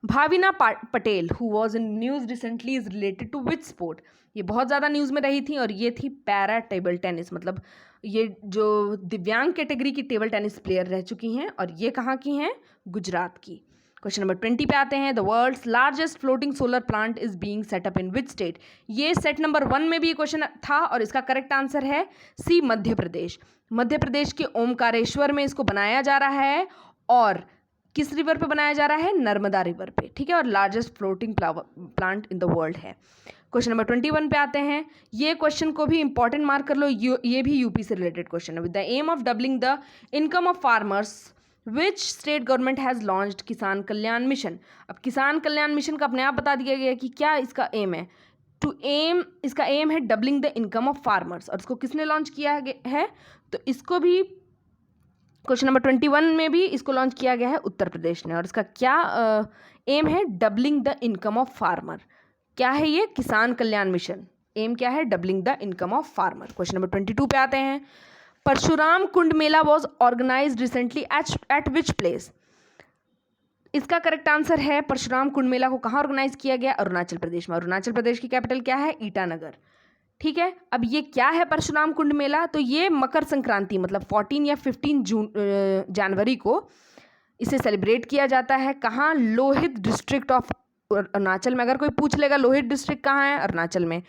Bhavina Patel who was in news recently is related to which sport. ये बहुत ज़्यादा न्यूज़ में रही थी, और ये थी पैरा टेबल टेनिस, मतलब ये जो दिव्यांग कैटेगरी की टेबल टेनिस प्लेयर रह चुकी हैं, और ये कहाँ की हैं, गुजरात की। क्वेश्चन नंबर 20 पे आते हैं। The world's largest floating solar plant is being set up in which state. ये सेट नंबर 1 में भी क्वेश्चन था, और इसका करेक्ट आंसर है सी, मध्य प्रदेश। मध्य प्रदेश के ओमकारेश्वर में इसको बनाया जा रहा है, और किस रिवर पे बनाया जा रहा है, नर्मदा रिवर पे। ठीक है, और largest floating plant in the world है। क्वेश्चन नंबर 21 पे आते हैं। ये क्वेश्चन को भी इंपॉर्टेंट मार्क कर लो, ये भी यूपी से रिलेटेड क्वेश्चन है। With the aim of doubling the income of farmers which state government has launched Kisan Kalyan mission. अब किसान कल्याण मिशन का अपने आप बता दिया गया कि क्या इसका एम है। इसका एम है doubling the income of farmers, और इसको किसने लॉन्च किया है, तो इसको भी क्वेश्चन नंबर 21 में भी इसको लॉन्च किया गया है उत्तर प्रदेश ने। और इसका क्या एम है, doubling the income of farmer. क्या है ये, किसान कल्याण मिशन, एम क्या है, doubling the income of farmer. Question number 22 पे आते हैं। Parshuram Kund Mela was organised recently at which place. इसका करेक्ट आंसर है परशुराम कुंड मेला को कहाँ ऑर्गेनाइज किया गया, अरुणाचल प्रदेश में। अरुणाचल प्रदेश की कैपिटल क्या है, ईटानगर। ठीक है, अब ये क्या है परशुराम कुंड मेला, तो ये मकर संक्रांति मतलब 14 या 15 जनवरी को इसे सेलिब्रेट किया जाता है। कहाँ, लोहित डिस्ट्रिक्ट ऑफ अरुणाचल में। अगर कोई पूछ लेगा लोहित डिस्ट्रिक्ट कहाँ है, अरुणाचल में।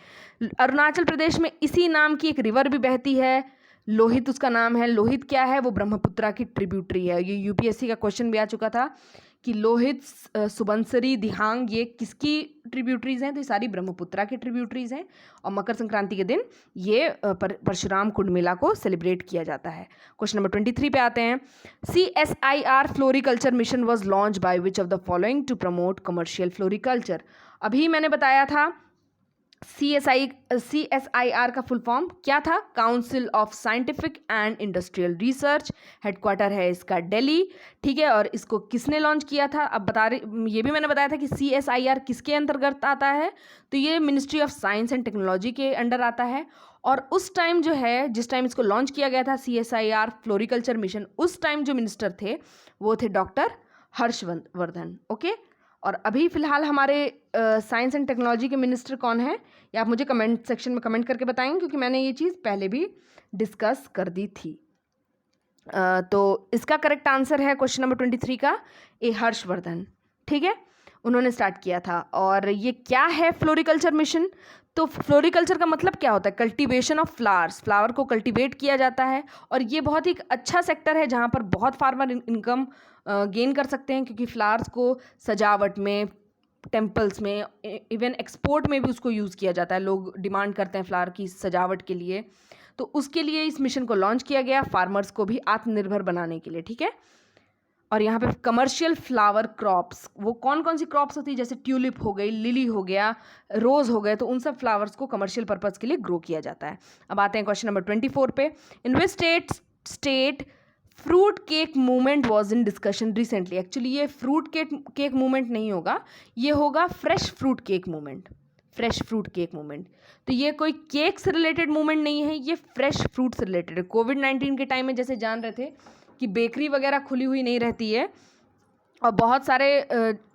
अरुणाचल प्रदेश में इसी नाम की एक रिवर भी बहती है, लोहित उसका नाम है। लोहित क्या है, वो ब्रह्मपुत्रा की ट्रिब्यूटरी है। ये यूपीएससी का क्वेश्चन भी आ चुका था कि लोहित, सुबनसिरी, दिहांग ये किसकी ट्रिब्यूटरीज हैं, तो ये सारी ब्रह्मपुत्रा की ट्रिब्यूटरीज हैं। और मकर संक्रांति के दिन ये परशुराम कुंड मेला को सेलिब्रेट किया जाता है। क्वेश्चन नंबर 23 पे आते हैं। CSIR floriculture mission was launch by which of the following to promote commercial floriculture. अभी मैंने बताया था CSIR का फुल फॉर्म क्या था, council of scientific and industrial research. Headquarter है इसका दिल्ली। ठीक है, और इसको किसने लॉन्च किया था, अब ये भी मैंने बताया था कि CSIR किसके अंतर्गत आता है, तो ये ministry of science and technology के अंडर आता है। और उस टाइम जो है, जिस टाइम इसको लॉन्च किया गया था CSIR फ्लोरिकल्चर मिशन, उस टाइम जो मिनिस्टर थे वो थे डॉक्टर हर्षवर्धन। ओके, और अभी फिलहाल हमारे साइंस एंड टेक्नोलॉजी के मिनिस्टर कौन है, ये आप मुझे कमेंट सेक्शन में कमेंट करके बताएंगे, क्योंकि मैंने ये चीज़ पहले भी डिस्कस कर दी थी। तो इसका करेक्ट आंसर है क्वेश्चन नंबर 23 का ए हर्षवर्धन। ठीक है, उन्होंने स्टार्ट किया था। और ये क्या है फ्लोरिकल्चर मिशन, तो फ्लोरिकल्चर का मतलब क्या होता है, कल्टीवेशन ऑफ फ्लावर्स। फ्लावर को कल्टीवेट किया जाता है, और ये बहुत ही अच्छा सेक्टर है जहाँ पर बहुत फार्मर इनकम गेन कर सकते हैं, क्योंकि फ्लावर्स को सजावट में, टेम्पल्स में, इवन एक्सपोर्ट में भी उसको यूज़ किया जाता है। लोग डिमांड करते हैं फ्लावर की सजावट के लिए, तो उसके लिए इस मिशन को लॉन्च किया गया, फार्मर्स को भी आत्मनिर्भर बनाने के लिए। ठीक है, और यहाँ पे कमर्शियल फ्लावर क्रॉप्स, वो कौन कौन सी क्रॉप्स होती है, जैसे ट्यूलिप हो गई, लिली हो गया, रोज़ हो गए, तो उन सब फ्लावर्स को कमर्शियल पर्पज़ के लिए ग्रो किया जाता है। अब आते हैं क्वेश्चन नंबर 24 पे। In which state fruit cake movement was in discussion recently. Actually ये फ्रूट केक मूवमेंट नहीं होगा, ये होगा fresh fruit cake movement. Fresh fruit cake movement, तो ये कोई केक से रिलेटेड मूवमेंट नहीं है, ये फ्रेश फ्रूट से रिलेटेड है। कोविड-19 के टाइम में जैसे जान रहे थे कि बेकरी वगैरह खुली हुई नहीं रहती है, और बहुत सारे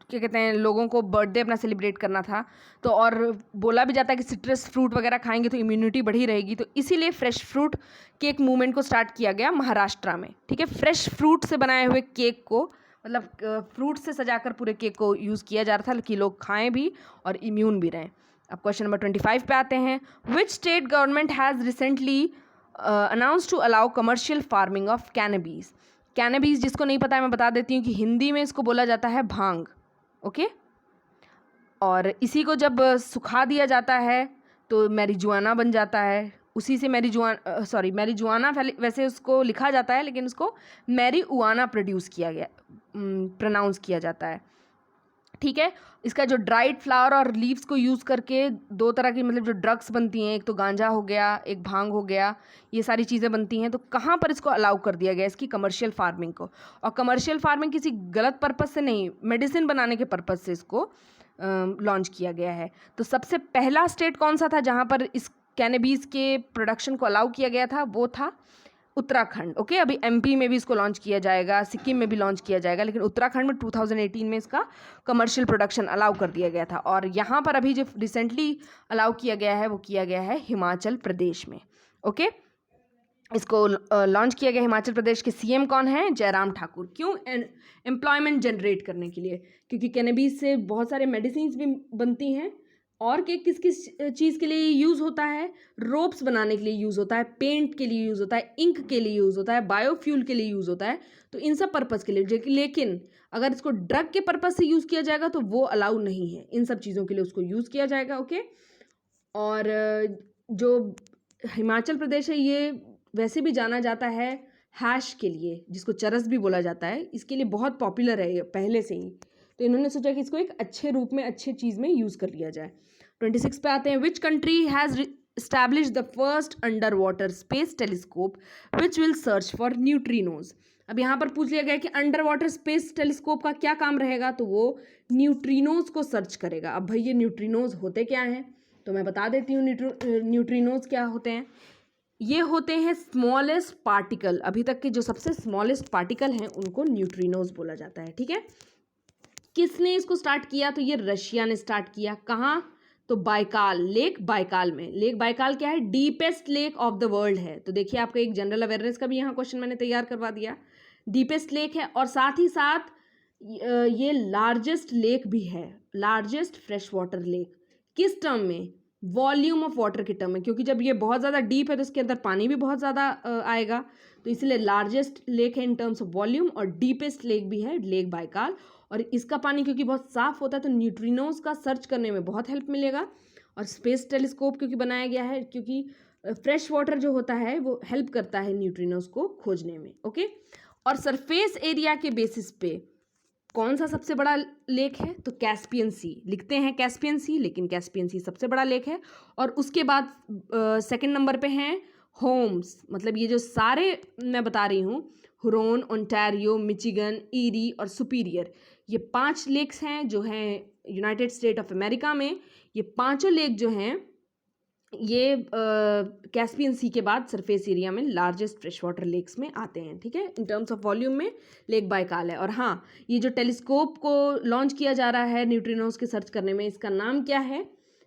क्या कहते हैं, लोगों को बर्थडे अपना सेलिब्रेट करना था, तो और बोला भी जाता है कि सिट्रस फ्रूट वगैरह खाएंगे तो इम्यूनिटी बढ़ी रहेगी, तो इसीलिए फ्रेश फ्रूट केक मूवमेंट को स्टार्ट किया गया महाराष्ट्र में। ठीक है, फ्रेश फ्रूट से बनाए हुए केक को, मतलब फ्रूट से सजाकर पूरे केक को यूज़ किया जा रहा था कि लोग खाएं भी और इम्यून भी रहें। अब क्वेश्चन नंबर 25 पे आते हैं। Which state government has recently announce to allow commercial farming of cannabis. Cannabis जिसको नहीं पता है मैं बता देती हूँ कि हिंदी में इसको बोला जाता है भांग। ओके, और इसी को जब सुखा दिया जाता है तो मैरिजुआना बन जाता है। उसी से मैरिजुआना वैसे उसको लिखा जाता है, लेकिन उसको मैरिजुआना प्रोनाउंस किया जाता है। ठीक है, इसका जो ड्राइड फ्लावर और लीव्स को यूज़ करके दो तरह की मतलब जो ड्रग्स बनती हैं, एक तो गांजा हो गया, एक भांग हो गया, ये सारी चीज़ें बनती हैं। तो कहाँ पर इसको अलाउ कर दिया गया, इसकी कमर्शियल फार्मिंग को। और कमर्शियल फार्मिंग किसी गलत पर्पज़ से नहीं, मेडिसिन बनाने के पर्पज़ से इसको लॉन्च किया गया है। तो सबसे पहला स्टेट कौन सा था जहाँ पर इस कैनबीज के प्रोडक्शन को अलाउ किया गया था, वो था उत्तराखंड। ओके, अभी MP में भी इसको लॉन्च किया जाएगा, सिक्किम में भी लॉन्च किया जाएगा, लेकिन उत्तराखंड में 2018 में इसका कमर्शियल प्रोडक्शन अलाउ कर दिया गया था। और यहाँ पर अभी जो रिसेंटली अलाउ किया गया है वो किया गया है हिमाचल प्रदेश में। ओके, इसको लॉन्च किया गया। हिमाचल प्रदेश के CM कौन है, जयराम ठाकुर। क्यों, एम्प्लॉयमेंट जनरेट करने के लिए, क्योंकि कैनबीज से बहुत सारे मेडिसिन भी बनती हैं। और केक किस किस चीज़ के लिए यूज़ होता है, रोप्स बनाने के लिए यूज़ होता है, पेंट के लिए यूज़ होता है, इंक के लिए यूज़ होता है, बायोफ्यूल के लिए यूज़ होता है, तो इन सब पर्पज़ के लिए। लेकिन अगर इसको ड्रग के पर्पज़ से यूज़ किया जाएगा तो वो अलाउ नहीं है, इन सब चीज़ों के लिए उसको यूज़ किया जाएगा। ओके, और जो हिमाचल प्रदेश है ये वैसे भी जाना जाता है हैश के लिए, जिसको चरस भी बोला जाता है, इसके लिए बहुत पॉपुलर है ये पहले से ही, तो इन्होंने सोचा कि इसको एक अच्छे रूप में, अच्छे चीज़ में यूज़ कर लिया जाए। 26 पे आते हैं, which country has established the first underwater space telescope which will search for neutrinos। अब यहाँ पर पूछ लिया गया कि अंडर वाटर स्पेस टेलीस्कोप का क्या काम रहेगा, तो वो न्यूट्रिनोज को सर्च करेगा। अब भाई ये न्यूट्रिनोज होते क्या हैं, तो मैं बता देती हूँ न्यूट्रिनोज क्या होते हैं। ये होते हैं स्मॉलेस्ट पार्टिकल, अभी तक के जो सबसे स्मॉलेस्ट पार्टिकल हैं उनको न्यूट्रिनोज बोला जाता है, ठीक है। किसने इसको स्टार्ट किया, तो ये रशिया ने स्टार्ट किया। कहाँ, तो बाइकाल, लेक बाइकाल में। लेक बाइकाल क्या है, deepest lake of the world है। तो देखिए आपका एक जनरल अवेयरनेस का भी यहाँ क्वेश्चन मैंने तैयार करवा दिया। डीपेस्ट लेक है और साथ ही साथ ये लार्जेस्ट लेक भी है, लार्जेस्ट फ्रेश वाटर लेक। किस टर्म में, वॉल्यूम ऑफ वाटर के टर्म में, क्योंकि जब ये बहुत ज़्यादा डीप है तो इसके अंदर पानी भी बहुत ज़्यादा आएगा, तो इसलिए लार्जेस्ट लेक है इन टर्म्स ऑफ वॉल्यूम, और डीपेस्ट लेक भी है लेक बाइकाल। और इसका पानी क्योंकि बहुत साफ होता है तो न्यूट्रिनोज का सर्च करने में बहुत हेल्प मिलेगा। और स्पेस टेलीस्कोप क्योंकि बनाया गया है क्योंकि फ्रेश वाटर जो होता है वो हेल्प करता है न्यूट्रिनोज को खोजने में, ओके। और सरफेस एरिया के बेसिस पे कौन सा सबसे बड़ा लेक है, तो कैस्पियन सी। लिखते हैं कैस्पियन सी, लेकिन कैस्पियन सी सबसे बड़ा लेक है। और उसके बाद सेकंड नंबर पे हैं होम्स, मतलब ये जो सारे मैं बता रही हूँ, हुरोन, ओंटारियो, मिचिगन, ईरी और सुपीरियर, ये 5 लेक्स हैं जो हैं यूनाइटेड स्टेट ऑफ अमेरिका में। ये पांचों लेक जो हैं ये कैस्पियन सी के बाद सरफेस एरिया में लार्जेस्ट फ्रेश वाटर लेक्स में आते हैं, ठीक है। इन टर्म्स ऑफ वॉल्यूम में लेक बाइकाल है। और हाँ, ये जो टेलीस्कोप को लॉन्च किया जा रहा है न्यूट्रिनोज के सर्च करने में, इसका नाम क्या है,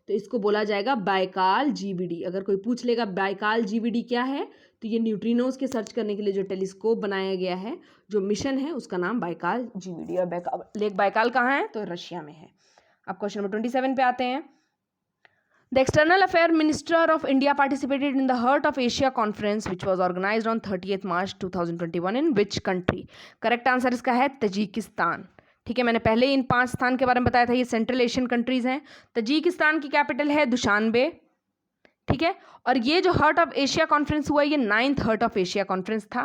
तो इसको बोला जाएगा बाइकाल जीबीडी। अगर कोई पूछ लेगा बाइकाल जीबीडी क्या है, तो ये न्यूट्रिनोज के सर्च करने के लिए जो टेलीस्कोप बनाया गया है, जो मिशन है, उसका नाम बाइकाल जीबीडी। और लेक बाइकाल कहाँ है, तो रशिया में है। अब क्वेश्चन नंबर 27 पे आते हैं। The External Affairs Minister of India participated in the Heart of Asia Conference which was organized on 30th March 2021 in which country? Correct answer इसका है तजिकिस्तान, ठीक है। मैंने पहले इन 5 स्थान के बारे में बताया था, ये सेंट्रल एशियन कंट्रीज हैं। तजिकिस्तान की कैपिटल है दुशानबे, ठीक है। और ये जो हार्ट ऑफ एशिया कॉन्फ्रेंस हुआ, ये 9th heart of Asia conference था।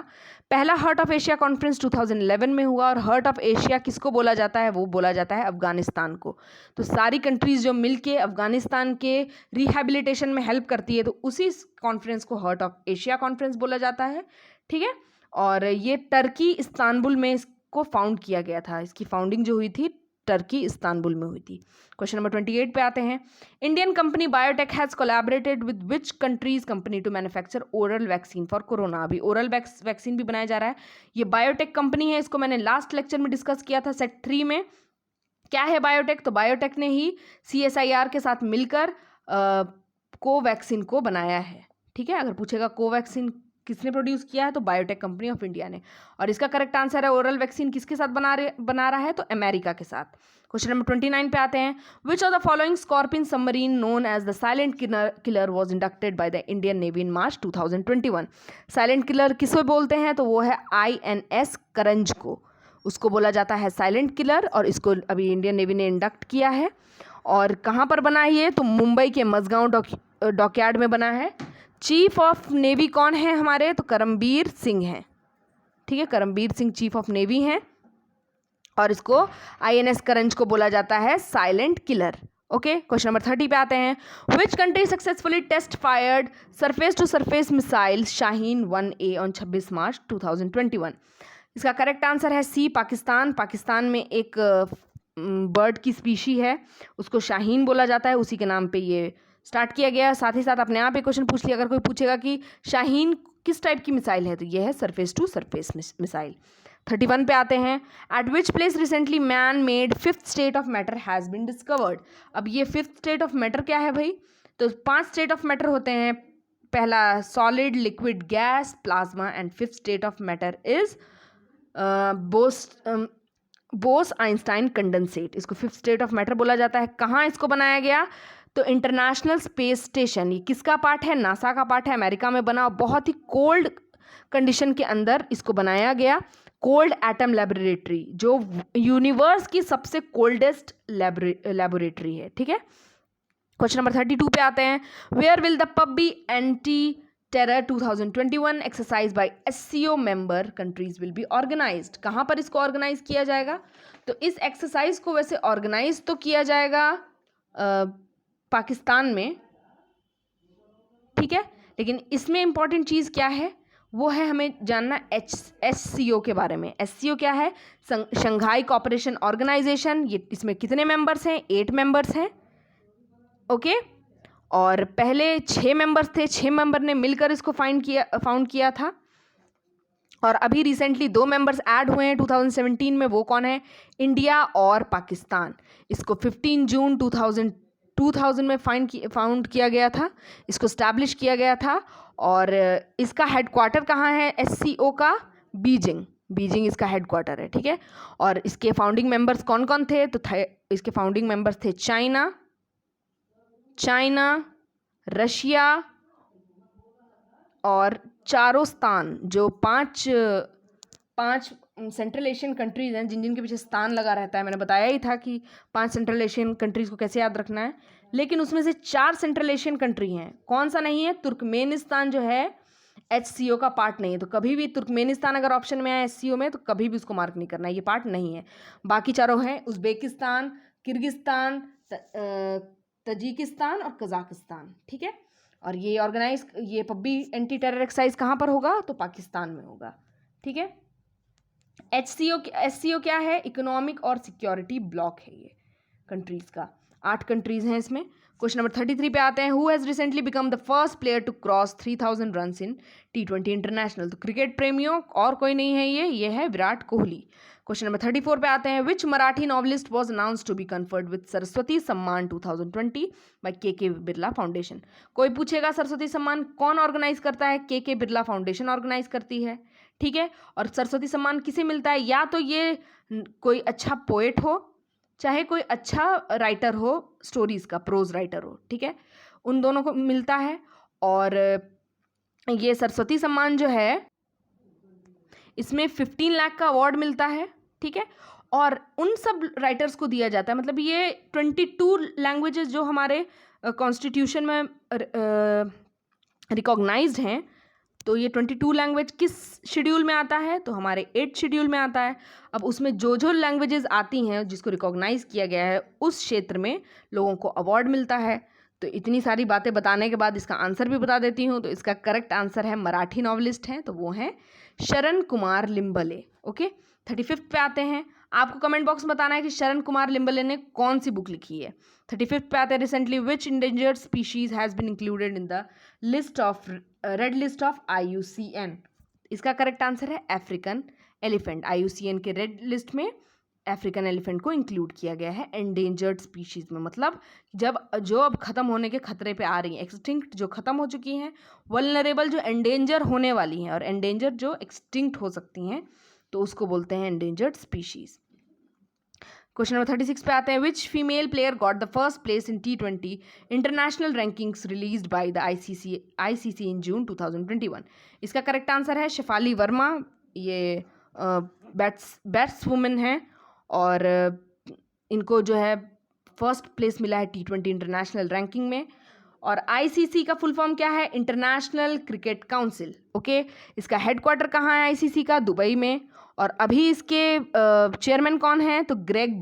पहला हार्ट ऑफ एशिया कॉन्फ्रेंस 2011 में हुआ। और हार्ट ऑफ एशिया किसको बोला जाता है, वो बोला जाता है अफगानिस्तान को। तो सारी कंट्रीज जो मिलके अफगानिस्तान के रिहैबिलिटेशन में हेल्प करती है, तो उसी कॉन्फ्रेंस को हार्ट ऑफ एशिया कॉन्फ्रेंस बोला जाता है, ठीक है। और ये टर्की इस्तांबुल में इसको फाउंड किया गया था। इसकी फाउंडिंग जो हुई थी टर्की इस्तांबुल में हुई थी। क्वेश्चन नंबर 28 पे आते हैं। Indian company biotech has collaborated with which country's company to manufacture oral vaccine for corona. अभी ओरल वैक्सीन भी बनाया जा रहा है। ये बायोटेक कंपनी है, इसको मैंने लास्ट लेक्चर में डिस्कस किया था सेट 3 में। क्या है बायोटेक, तो बायोटेक ने ही CSIR के साथ मिलकर कोवैक्सीन को बनाया है, ठीक है। अगर पूछेगा कोवैक्सीन किसने प्रोड्यूस किया है, तो बायोटेक कंपनी ऑफ इंडिया ने। और इसका करेक्ट आंसर है ओरल वैक्सीन किसके साथ बना रहा है, तो अमेरिका के साथ। क्वेश्चन नंबर 29 पे आते हैं। Which of the following Scorpion submarine known as the silent killer was inducted by the Indian navy in March 2021। Silent killer किसे बोलते हैं, तो वो है INS करंज को, उसको बोला जाता है साइलेंट किलर। और इसको अभी इंडियन नेवी ने इंडक्ट किया है। और कहाँ पर बना है ये, तो मुंबई के मझगांव डॉकयार्ड में बना है। चीफ ऑफ नेवी कौन है हमारे, तो करमबीर सिंह हैं, ठीक है। Karambir Singh chief of navy हैं। और इसको INS करंज को बोला जाता है silent killer, okay. Question number 30 पे आते हैं। Which country successfully test fired surface to surface missile Shaheen 1A on 26 March 2021। इसका करेक्ट आंसर है C, पाकिस्तान। पाकिस्तान में एक बर्ड की स्पीशी है, उसको शाहीन बोला जाता है, उसी के नाम पे ये स्टार्ट किया गया। साथ ही साथ अपने आप एक क्वेश्चन पूछ लिया, अगर कोई पूछेगा कि शाहीन किस टाइप की मिसाइल है, तो ये है सरफेस टू सरफेस मिसाइल। 31 पे आते हैं। Eight which place recently man made 5th state of matter has been discovered. अब ये 5th स्टेट ऑफ मैटर क्या है भाई, तो 5 स्टेट ऑफ मैटर होते हैं। पहला solid, liquid, gas, plasma and 5th state of matter is Bose Einstein condensate. इसको 5th स्टेट ऑफ मैटर बोला जाता है। कहाँ इसको बनाया गया, तो इंटरनेशनल स्पेस स्टेशन। ये किसका पार्ट है, नासा का पार्ट है, अमेरिका में बना। बहुत ही कोल्ड कंडीशन के अंदर इसको बनाया गया। कोल्ड एटम लेबोरेटरी, जो यूनिवर्स की सबसे कोल्डेस्ट लेबोरेटरी है, ठीक है। क्वेश्चन नंबर 32 पे आते हैं। Where will the Pabbi anti terror 2021 exercise by SCO member countries will be organised. कहाँ पर इसको ऑर्गेनाइज किया जाएगा? तो इस एक्सरसाइज को वैसे ऑर्गेनाइज तो किया जाएगा पाकिस्तान में, ठीक है, लेकिन इसमें इंपॉर्टेंट चीज़ क्या है वो है हमें जानना SCO के बारे में। SCO क्या है? Shanghai cooperation organisation. ये इसमें कितने मेंबर्स हैं? 8 मेंबर्स हैं, ओके। और पहले 6 मेंबर्स थे, 6 मेंबर ने मिलकर इसको फाउंड किया था। और अभी रिसेंटली 2 मेंबर्स ऐड हुए हैं 2017 में। वो कौन है? इंडिया और पाकिस्तान। इसको 15 जून 2000 में फाउंड किया गया था, इसको स्टैब्लिश किया गया था। और इसका हेडक्वार्टर कहाँ है? SCO का बीजिंग इसका हेडक्वार्टर है, ठीक है। और इसके फाउंडिंग मेंबर्स कौन कौन थे? तो इसके फाउंडिंग मेंबर्स थे चाइना, रशिया और चारोस्तान, जो पांच सेंट्रल एशियन कंट्रीज़ हैं जिनके पीछे स्थान लगा रहता है। मैंने बताया ही था कि 5 सेंट्रल एशियन कंट्रीज़ को कैसे याद रखना है, लेकिन उसमें से 4 सेंट्रल एशियन कंट्री हैं। कौन सा नहीं है? तुर्कमेनिस्तान जो है HCO का पार्ट नहीं है। तो कभी भी तुर्कमेनिस्तान अगर ऑप्शन में आए SCO में तो कभी भी उसको मार्क नहीं करना है, ये पार्ट नहीं है। बाकी चारों हैं उज़्बेकिस्तान, किर्गिस्तान, तजिकिस्तान और कजाकिस्तान, ठीक है। और ये पब्बी एंटी टेरर एक्सरसाइज कहाँ पर होगा? तो पाकिस्तान में होगा, ठीक है। SCO क्या है? इकोनॉमिक और सिक्योरिटी ब्लॉक है ये कंट्रीज़ का। 8 कंट्रीज़ हैं इसमें। क्वेश्चन नंबर 33 पे आते हैं। Who has recently become the first player to cross 3000 runs in T20 international? तो क्रिकेट प्रेमियों और कोई नहीं है, ये है विराट कोहली। क्वेश्चन नंबर 34 पे आते हैं। Which Marathi novelist was announce to be conferred with Saraswati Samman 2020 bye KK Birla foundation? कोई पूछेगा सरस्वती सम्मान कौन ऑर्गेनाइज करता है? KK बिरला फाउंडेशन ऑर्गेनाइज करती है, ठीक है। और सरस्वती सम्मान किसे मिलता है? या तो ये कोई अच्छा पोएट हो, चाहे कोई अच्छा राइटर हो, स्टोरीज का प्रोज राइटर हो, ठीक है, उन दोनों को मिलता है। और ये सरस्वती सम्मान जो है इसमें 15 लाख का अवार्ड मिलता है, ठीक है। और उन सब राइटर्स को दिया जाता है, मतलब ये 22 लैंग्वेजेस जो हमारे कॉन्स्टिट्यूशन में रिकॉग्नाइज्ड हैं, तो ये 22 लैंग्वेज किस शेड्यूल में आता है? तो हमारे 8 शेड्यूल में आता है। अब उसमें जो लैंग्वेजेस आती हैं जिसको रिकॉग्नाइज किया गया है उस क्षेत्र में लोगों को अवार्ड मिलता है। तो इतनी सारी बातें बताने के बाद इसका आंसर भी बता देती हूँ। तो इसका करेक्ट आंसर है मराठी नॉवलिस्ट हैं, तो वो हैं शरण कुमार लिम्बले, ओके। 35 पे आते हैं। आपको कमेंट बॉक्स में बताना है कि शरण कुमार लिम्बले ने कौन सी बुक लिखी है। 35 पे आते हैं। Recently which endangered species has been included in the list of red list of IUCN? इसका करेक्ट आंसर है अफ्रीकन एलिफेंट। IUCN के रेड लिस्ट में अफ्रीकन एलिफेंट को इंक्लूड किया गया है एंडेंजर्ड स्पीशीज में। मतलब जो अब खत्म होने के खतरे पे आ रही हैं, एक्सटिंक्ट जो खत्म हो चुकी हैं, वल्नरेबल जो एंडेंजर होने वाली हैं, और एंडेंजर जो एक्सटिंक्ट हो सकती हैं, तो उसको बोलते हैं एंडेंजर्ड स्पीशीज। क्वेश्चन नंबर 36 पे आते हैं। Which female player got the first place in T20 international rankings released by the ICC in June 2021? इसका करेक्ट आंसर है शेफाली वर्मा। ये बैट्सवुमन हैं और इनको जो है फर्स्ट प्लेस मिला है T20 इंटरनेशनल रैंकिंग में। और ICC का फुल फॉर्म क्या है? International cricket council, okay. इसका हेडक्वार्टर कहाँ है ICC का? दुबई में। और अभी इसके चेयरमैन कौन हैं? तो ग्रेग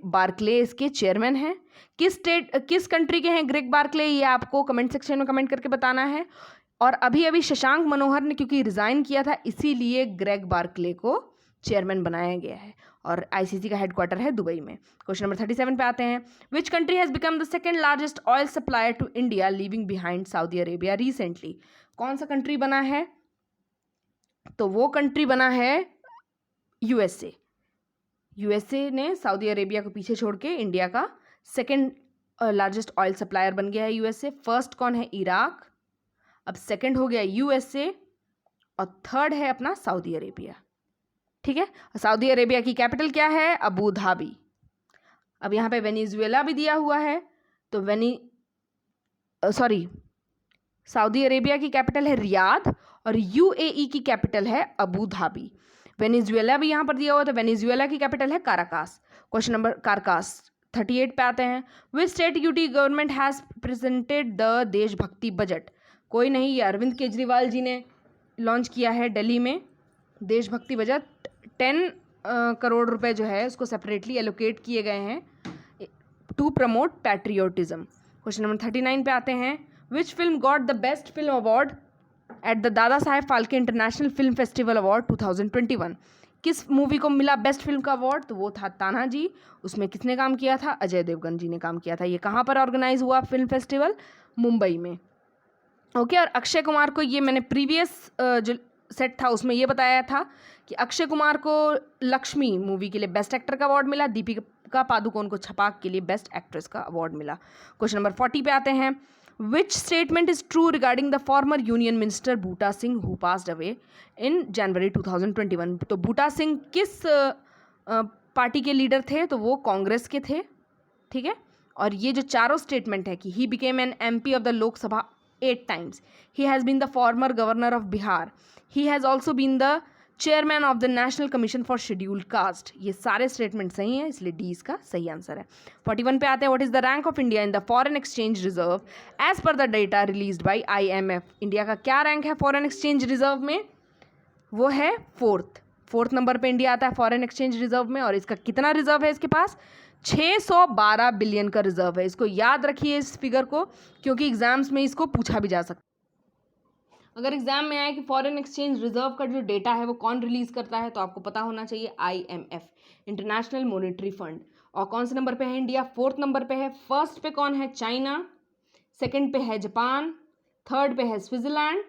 बार्कले इसके चेयरमैन हैं। किस कंट्री के हैं ग्रेग बार्कले? ये आपको कमेंट सेक्शन में कमेंट करके बताना है। और अभी शशांक मनोहर ने क्योंकि रिज़ाइन किया था, इसीलिए ग्रेग बार्कले को चेयरमैन बनाया गया है। और ICC का हेडक्वार्टर है दुबई में। क्वेश्चन नंबर 37 पे आते हैं। Which country has become the second largest oil supplier to India leaving behind Saudi Arabia recently? कौन सा कंट्री बना है? तो वो कंट्री बना है USA ने सऊदी अरेबिया को पीछे छोड़ के इंडिया का सेकेंड लार्जेस्ट ऑयल सप्लायर बन गया है USA। फर्स्ट कौन है? इराक। अब सेकेंड हो गया USA और थर्ड है अपना सऊदी अरेबिया, ठीक है। सऊदी अरेबिया की कैपिटल क्या है? Abu Dhabi. अब यहाँ पे वेनेजुएला भी दिया हुआ है, तो सऊदी अरेबिया की कैपिटल है रियाद और UAE की कैपिटल है अबू धाबी। वेनेजुएला भी यहाँ पर दिया हुआ है, तो वेनेजुएला की कैपिटल है काराकास। क्वेश्चन नंबर 38 पे आते हैं। Which state UT government has presented the देशभक्ति बजट? कोई नहीं, ये अरविंद केजरीवाल जी ने लॉन्च किया है दिल्ली में। देशभक्ति बजट 10 करोड़ रुपए जो है उसको सेपरेटली एलोकेट किए गए हैं to promote patriotism. Question number 39 पे आते हैं, which film got the best film award at the Dada Saheb Phalke international film festival award 2021? किस मूवी को मिला बेस्ट फिल्म का अवार्ड? तो वो था तानाजी। उसमें किसने काम किया था? अजय देवगन जी ने काम किया था। ये कहाँ पर ऑर्गेनाइज हुआ फिल्म फेस्टिवल? मुंबई में। ओके, और अक्षय कुमार को, ये मैंने प्रीवियस जो सेट था उसमें ये बताया था कि अक्षय कुमार को लक्ष्मी मूवी के लिए बेस्ट एक्टर का अवार्ड मिला, दीपिका पादुकोण को छपाक के लिए बेस्ट एक्ट्रेस का अवार्ड मिला। क्वेश्चन नंबर 40 पे आते हैं, which statement is true regarding the former union minister Buta Singh who passed away in January 2021? तो बूटा सिंह किस पार्टी के लीडर थे? तो वो कांग्रेस के थे, ठीक है। और ये जो चारों स्टेटमेंट है कि he became an MP of the Lok Sabha 8 times, he has been the former governor of Bihar, he has also been the chairman of the National Commission for Scheduled Caste, ये सारे स्टेटमेंट सही हैं, इसलिए डी इसका सही answer है। 41 पे आते हैं, what is the rank of India in the foreign exchange reserve as per the data released by IMF? India का क्या रैंक है फॉरेन एक्सचेंज रिजर्व में? वो है फोर्थ नंबर पे इंडिया आता है फॉरेन एक्सचेंज रिजर्व में। और इसका कितना रिजर्व है इसके पास? 612 बिलियन का रिजर्व है। इसको याद रखिए इस फिगर को, क्योंकि एग्जाम्स में इसको पूछा भी जा सकता है। अगर एग्जाम में आए कि फॉरेन एक्सचेंज रिजर्व का जो डेटा है वो कौन रिलीज करता है, तो आपको पता होना चाहिए IMF, इंटरनेशनल मॉनेटरी फंड। और कौन से नंबर पे है इंडिया? 4th नंबर पे है। फर्स्ट पे कौन है? चाइना। सेकंड पे है जापान। थर्ड पे है स्विट्जरलैंड।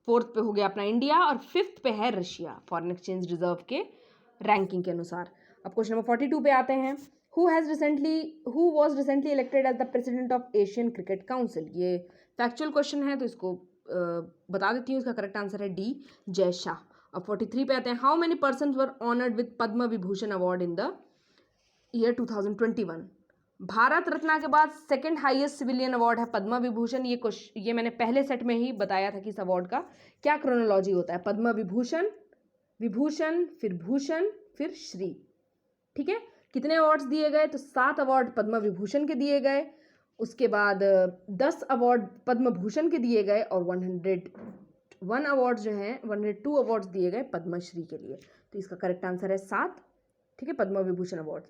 4th पे हो गया अपना इंडिया। और 5th पे है रशिया फॉरेन एक्सचेंज रिजर्व के रैंकिंग के अनुसार। अब क्वेश्चन नंबर 42 पे आते हैं, who was recently elected as the president of Asian Cricket Council? ये फैक्चुअल क्वेश्चन है तो इसको बता देती हूँ। इसका करेक्ट आंसर है डी, जय शाह। अब 43 पे आते हैं, how many person were honoured with Padma Vibhushan award in the year 2021? Bharat Ratna के बाद सेकंड हाईएस्ट सिविलियन अवार्ड है पद्म विभूषण। ये मैंने पहले सेट में ही बताया था कि इस अवार्ड का क्या क्रोनोलॉजी होता है। पद्म विभूषण, विभूषण, फिर भूषण, फिर श्री, ठीक है। कितने अवार्ड्स दिए गए? तो 7 अवार्ड पद्म विभूषण के दिए गए। उसके बाद 10 अवार्ड पद्म भूषण के दिए गए और 101 अवार्ड जो हैं 102 अवार्ड्स दिए गए पद्मश्री के लिए। तो इसका करेक्ट आंसर है 7, ठीक है, पद्म विभूषण अवार्ड।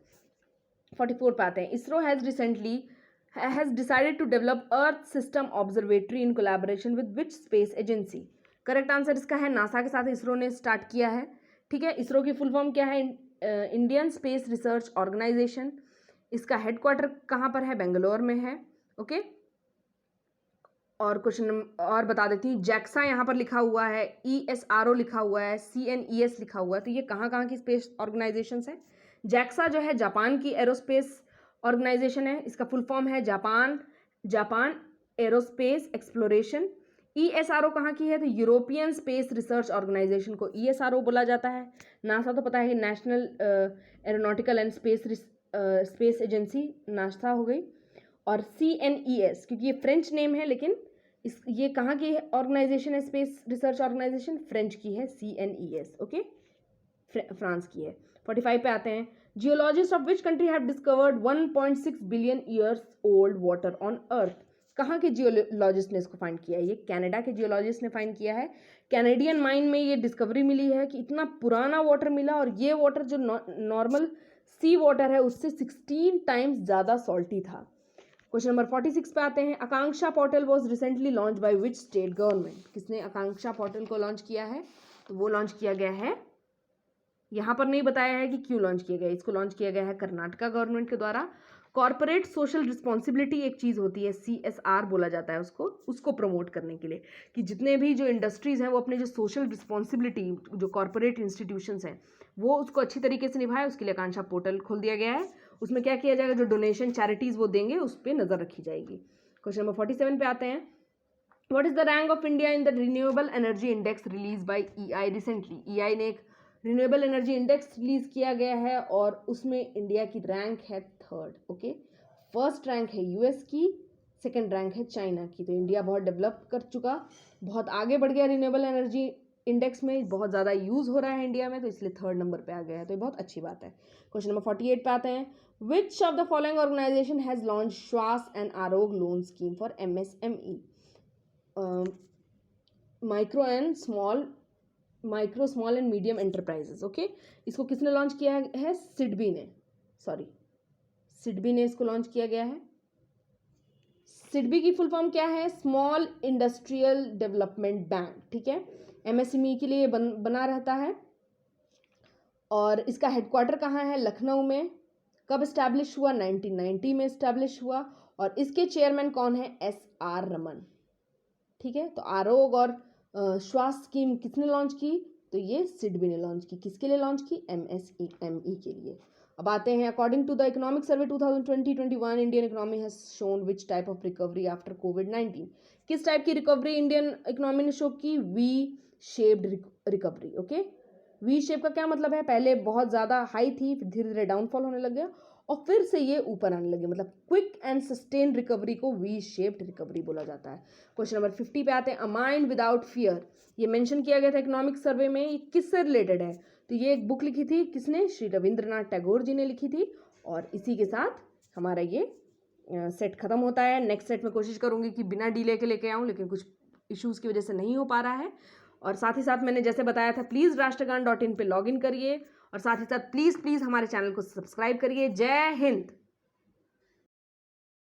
44 पे आते हैं, ISRO has decided to develop earth system observatory in collaboration with which space agency? Correct answer इसका है नासा के साथ इसरो ने स्टार्ट किया है, ठीक है। इसरो की फुल फॉर्म क्या है? Indian space research organisation. इसका हेडक्वार्टर कहाँ पर है? बेंगलोर में है, ओके। और क्वेश्चन और बता देती हूँ, जैक्सा यहाँ पर लिखा हुआ है, ESRO लिखा हुआ है, CNES लिखा हुआ है। तो ये कहाँ की स्पेस ऑर्गेनाइजेशंस है? जैक्सा जो है जापान की एरोस्पेस ऑर्गेनाइजेशन है। इसका फुल फॉर्म है जापान एरोस्पेस एक्सप्लोरेशन। ESRO कहाँ की है? तो यूरोपियन स्पेस रिसर्च ऑर्गेनाइजेशन को ESRO बोला जाता है। नासा तो पता है, national aeronautical and space agency, NASA हो गई। और CNES, क्योंकि ये फ्रेंच नेम है, लेकिन ये कहाँ की ऑर्गेनाइजेशन है? स्पेस रिसर्च ऑर्गेनाइजेशन फ्रेंच की है, CNES, ओके, फ्रांस की है। 45 पे आते हैं, geologist of which country have discovered 1.6 billion years old water on earth? कहाँ के जियोलॉजिस्ट ने इसको फाइंड किया है? ये कनाडा के जियोलॉजिस्ट ने फाइंड किया है। कैनेडियन माइन में ये डिस्कवरी मिली है कि इतना पुराना वाटर मिला, और ये वाटर जो नॉर्मल सी वाटर है उससे 16 टाइम्स ज़्यादा सॉल्टी था। क्वेश्चन नंबर 46 पे आते हैं, Akanksha portal was recently launch by which state government? किसने आकांक्षा पोर्टल को लॉन्च किया है? तो वो लॉन्च किया गया है, यहाँ पर नहीं बताया है कि क्यों लॉन्च किया गया। इसको लॉन्च किया गया है कर्नाटका गवर्नमेंट के द्वारा। कॉर्पोरेट सोशल रिस्पॉन्सिबिलिटी एक चीज़ होती है, CSR बोला जाता है उसको प्रमोट करने के लिए, कि जितने भी जो इंडस्ट्रीज़ हैं वो अपने जो सोशल रिस्पॉन्सिबिलिटी, जो कॉर्पोरेट इंस्टीट्यूशंस हैं, वो उसको अच्छी तरीके से निभाए, उसके लिए आकांक्षा पोर्टल खोल दिया गया है। उसमें क्या किया जाएगा? जो डोनेशन चैरिटीज़ वो देंगे उस पर नज़र रखी जाएगी। क्वेश्चन नंबर 47 पे आते हैं, what is the rank of India in the renewable energy index release by EI recently? EI ने एक रिन्यूएबल एनर्जी इंडेक्स रिलीज किया गया है और उसमें इंडिया की रैंक है 3rd, ओके। फर्स्ट रैंक है US की, सेकंड रैंक है चाइना की। तो इंडिया बहुत डेवलप कर चुका, बहुत आगे बढ़ गया रिन्यूएबल एनर्जी इंडेक्स में, बहुत ज़्यादा यूज़ हो रहा है इंडिया में, तो इसलिए 3rd नंबर पे आ गया है। तो ये बहुत अच्छी बात है। क्वेश्चन नंबर 48 पे आते हैं, which of the following organisation has launch Shwas and Arogya loan scheme for MSME? Micro small and medium enterprises. Okay, इसको किसने लॉन्च किया है? सिडबी ने इसको लॉन्च किया गया है। सिडबी की फुल फॉर्म क्या है? Small industrial development bank. ठीक है, एमएसएमई के लिए बना रहता है। और इसका हेडक्वार्टर कहाँ है? लखनऊ में। कब इस्टेब्लिश हुआ? 1990 में इस्टेब्लिश हुआ। और इसके चेयरमैन कौन है? SR रमन। ठीक है, तो आरोग्य और स्वास्थ्य स्कीम किसने लॉन्च की? तो ये सिडबी ने लॉन्च की। किसके लिए लॉन्च की? MSME के लिए। अब आते हैं, according to the economic survey 2020-21 Indian economy has shown which type of recovery after कोविड-19। किस टाइप की रिकवरी इंडियन इकोनॉमी ने शो की? V shaped recovery. Okay, V shape का क्या मतलब है? पहले बहुत ज़्यादा हाई थी, फिर धीरे धीरे डाउनफॉल होने लग गया और फिर से ये ऊपर आने लगे। मतलब क्विक एंड सस्टेन रिकवरी को वी शेप्ड रिकवरी बोला जाता है। क्वेश्चन नंबर 50 पे आते हैं, अ माइंड विदाउट फियर। ये मेंशन किया गया था इकोनॉमिक सर्वे में। ये किससे रिलेटेड है? तो ये एक बुक लिखी थी, किसने? श्री रविंद्रनाथ टैगोर जी ने लिखी थी। और इसी के साथ हमारा ये सेट खत्म होता है। नेक्स्ट सेट में कोशिश करूंगी कि बिना डिले के लेके आऊँ, लेकिन कुछ इश्यूज़ की वजह से नहीं हो पा रहा है। और साथ ही साथ मैंने जैसे बताया था, प्लीज़ राष्ट्रगान.in पे लॉगिन करिए और साथ ही साथ प्लीज़ हमारे चैनल को सब्सक्राइब करिए। जय हिंद।